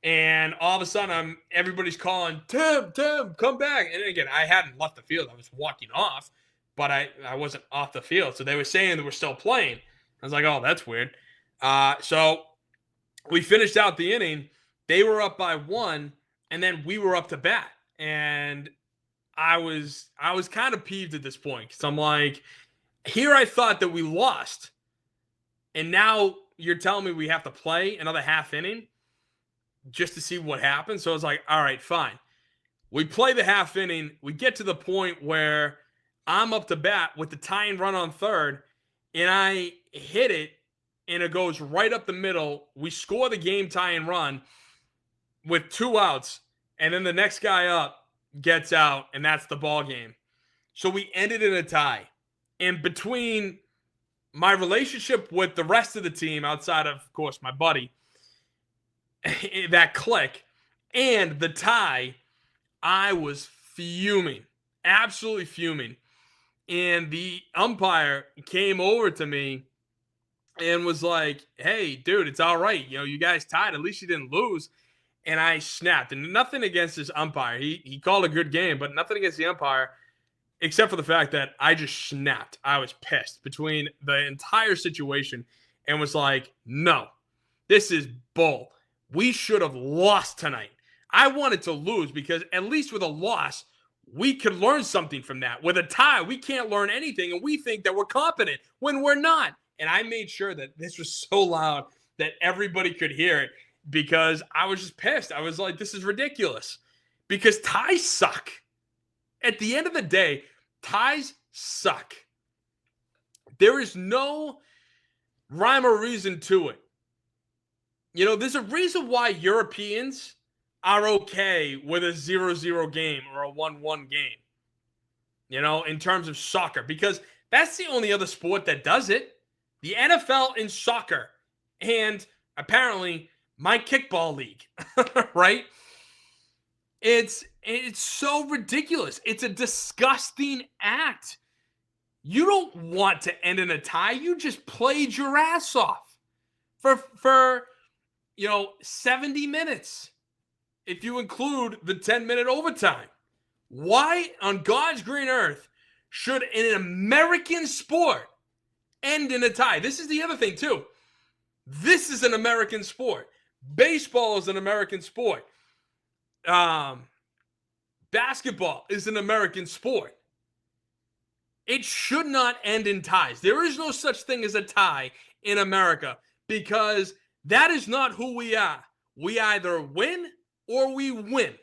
And all of a sudden, everybody's calling, Tim, come back. And again, I hadn't left the field. I was walking off, but I wasn't off the field. So they were saying they were still playing. I was like, oh, that's weird. So we finished out the inning. They were up by 1, and then we were up to bat. And I was kind of peeved at this point because I'm like, here I thought that we lost. And now you're telling me we have to play another half inning just to see what happens. So I was like, all right, fine. We play the half inning. We get to the point where I'm up to bat with the tying run on third, and I hit it, and it goes right up the middle. We score the game tying run with 2 outs, and then the next guy up gets out, and that's the ball game. So we ended in a tie. And between my relationship with the rest of the team, outside of course, my buddy, that click, and the tie, I was fuming, absolutely fuming. And the umpire came over to me and was like, hey, dude, it's all right. You guys tied. At least you didn't lose. And I snapped. And nothing against this umpire. He called a good game, but nothing against the umpire, except for the fact that I just snapped. I was pissed between the entire situation and was like, no, this is bull. We should have lost tonight. I wanted to lose because at least with a loss, we could learn something from that. With a tie, we can't learn anything, and we think that we're competent when we're not. And I made sure that this was so loud that everybody could hear it because I was just pissed. I was like, this is ridiculous because ties suck. At the end of the day, ties suck. There is no rhyme or reason to it. There's a reason why Europeans are okay with a 0-0 game or a 1-1 game, in terms of soccer, because that's the only other sport that does it. The NFL and soccer, and apparently my kickball league, right? It's so ridiculous. It's a disgusting act. You don't want to end in a tie. You just played your ass off for 70 minutes, if you include the 10-minute overtime. Why on God's green earth should an American sport end in a tie? This is the other thing, too. This is an American sport. Baseball is an American sport. Basketball is an American sport. It should not end in ties. There is no such thing as a tie in America because that is not who we are. We either win or we win.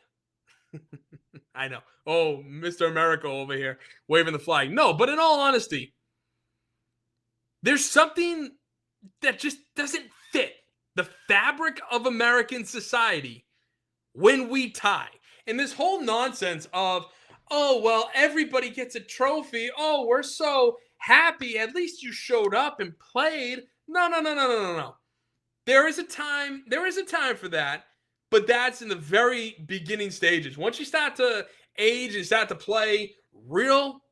I know. Oh, Mr. America over here waving the flag. No, but in all honesty, there's something that just doesn't fit the fabric of American society when we tie. And this whole nonsense of, oh, well, everybody gets a trophy. Oh, we're so happy. At least you showed up and played. No. There is a time for that, but that's in the very beginning stages. Once you start to age and start to play real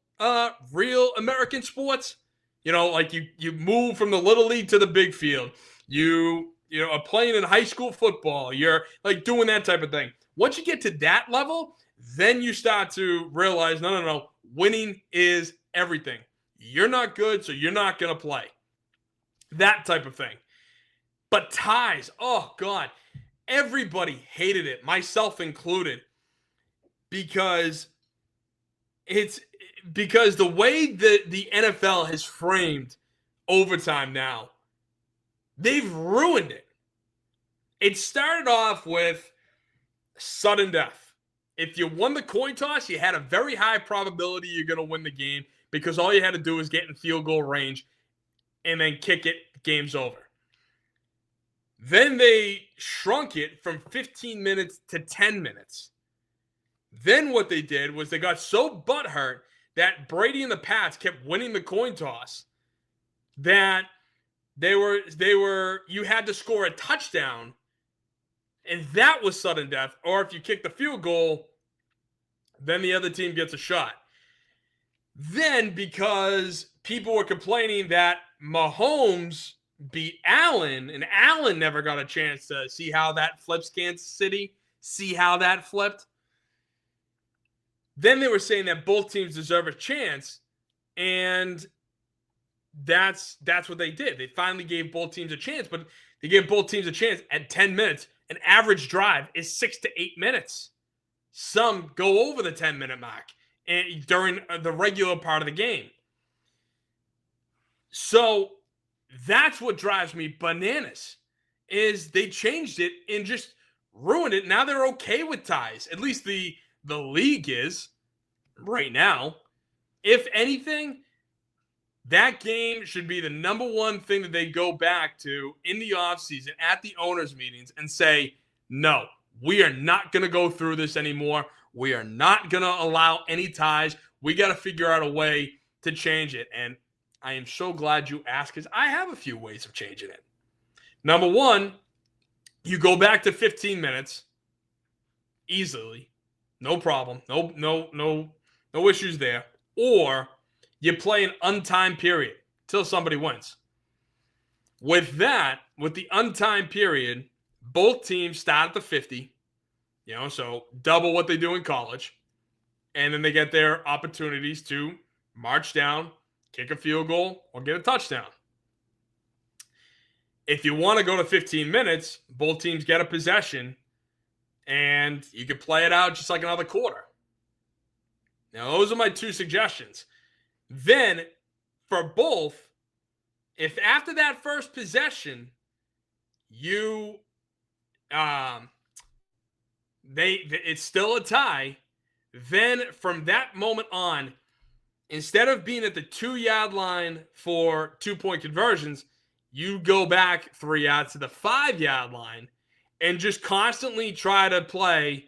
American sports, like you move from the little league to the big field. You are playing in high school football. You're like doing that type of thing. Once you get to that level, then you start to realize, no, winning is everything. You're not good, so you're not going to play. That type of thing. But ties, oh God, everybody hated it, myself included, because the way that the NFL has framed overtime now, they've ruined it. It started off with sudden death. If you won the coin toss, you had a very high probability you're going to win the game because all you had to do was get in field goal range and then kick it, game's over. Then they shrunk it from 15 minutes to 10 minutes. Then what they did was they got so butthurt that Brady and the Pats kept winning the coin toss that you had to score a touchdown, and that was sudden death. Or if you kick the field goal, then the other team gets a shot. Then, because people were complaining that Mahomes beat Allen, and Allen never got a chance to see how that flips Kansas City, see how that flipped. Then they were saying that both teams deserve a chance, and that's what they did. They finally gave both teams a chance, but they gave both teams a chance at 10 minutes. An average drive is 6 to 8 minutes. Some go over the 10-minute mark and during the regular part of the game. So that's what drives me bananas, is they changed it and just ruined it. Now they're okay with ties. At least the league is right now. If anything, that game should be the number one thing that they go back to in the offseason at the owners' meetings and say, no, we are not going to go through this anymore. We are not going to allow any ties. We got to figure out a way to change it. And I am so glad you asked, because I have a few ways of changing it. Number one, you go back to 15 minutes easily. No problem. No issues there. Or you play an untimed period till somebody wins. With that, with the untimed period, both teams start at the 50, so double what they do in college. And then they get their opportunities to march down, kick a field goal, or get a touchdown. If you want to go to 15 minutes, both teams get a possession, and you can play it out just like another quarter. Now, those are my two suggestions. Then, for both, if after that first possession, it's still a tie, then from that moment on, instead of being at the 2-yard line for 2-point conversions, you go back 3 yards to the 5-yard line and just constantly try to play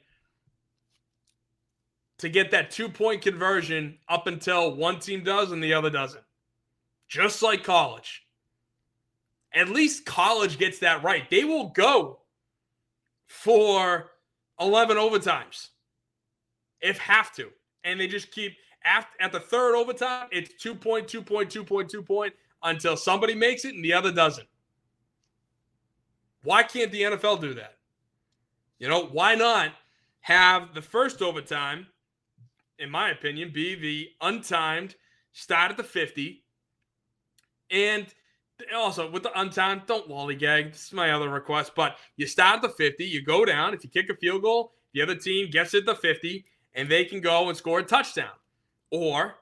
to get that 2-point conversion up until one team does and the other doesn't. Just like college. At least college gets that right. They will go for 11 overtimes if have to. And they just keep, at the third overtime, it's 2-point, 2-point, 2-point, 2-point until somebody makes it and the other doesn't. Why can't the NFL do that? Why not have the first overtime, in my opinion, be the untimed, start at the 50, and also with the untimed, don't lollygag. This is my other request, but you start at the 50, you go down. If you kick a field goal, the other team gets it at the 50, and they can go and score a touchdown. Or,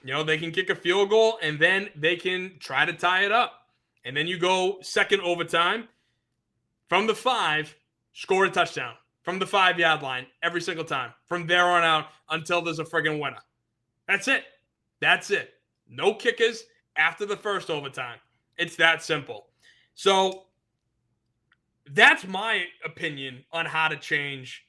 they can kick a field goal, and then they can try to tie it up. And then you go second overtime from the 5, score a touchdown from the 5-yard line every single time from there on out until there's a friggin' winner. That's it. No kickers after the first overtime. It's that simple. So that's my opinion on how to change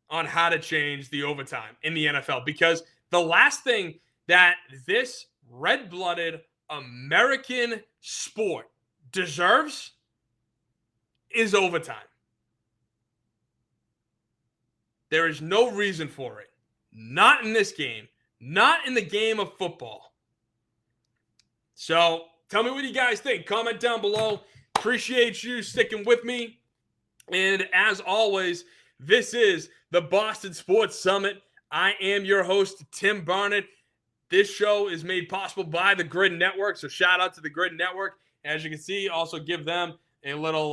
the overtime in the NFL, because the last thing that this red-blooded American sport deserves is overtime. There is no reason for it. Not in this game. Not in the game of football. So tell me what you guys think. Comment down below. Appreciate you sticking with me. And as always, this is the Boston Sports Summit. I am your host, Tim Barnett. This show is made possible by the Grid Network, so shout out to the Grid Network. As you can see, also give them a little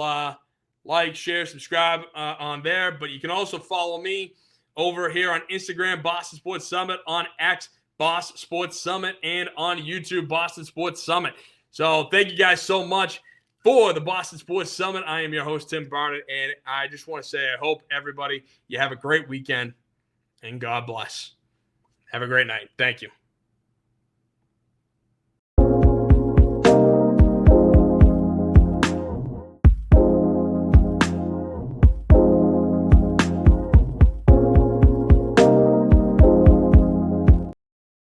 like, share, subscribe on there. But you can also follow me over here on Instagram, Boston Sports Summit, on X, Boss Sports Summit, and on YouTube, Boston Sports Summit. So thank you guys so much for the Boston Sports Summit. I am your host, Tim Barnett, and I just want to say I hope everybody, you have a great weekend, and God bless. Have a great night. Thank you.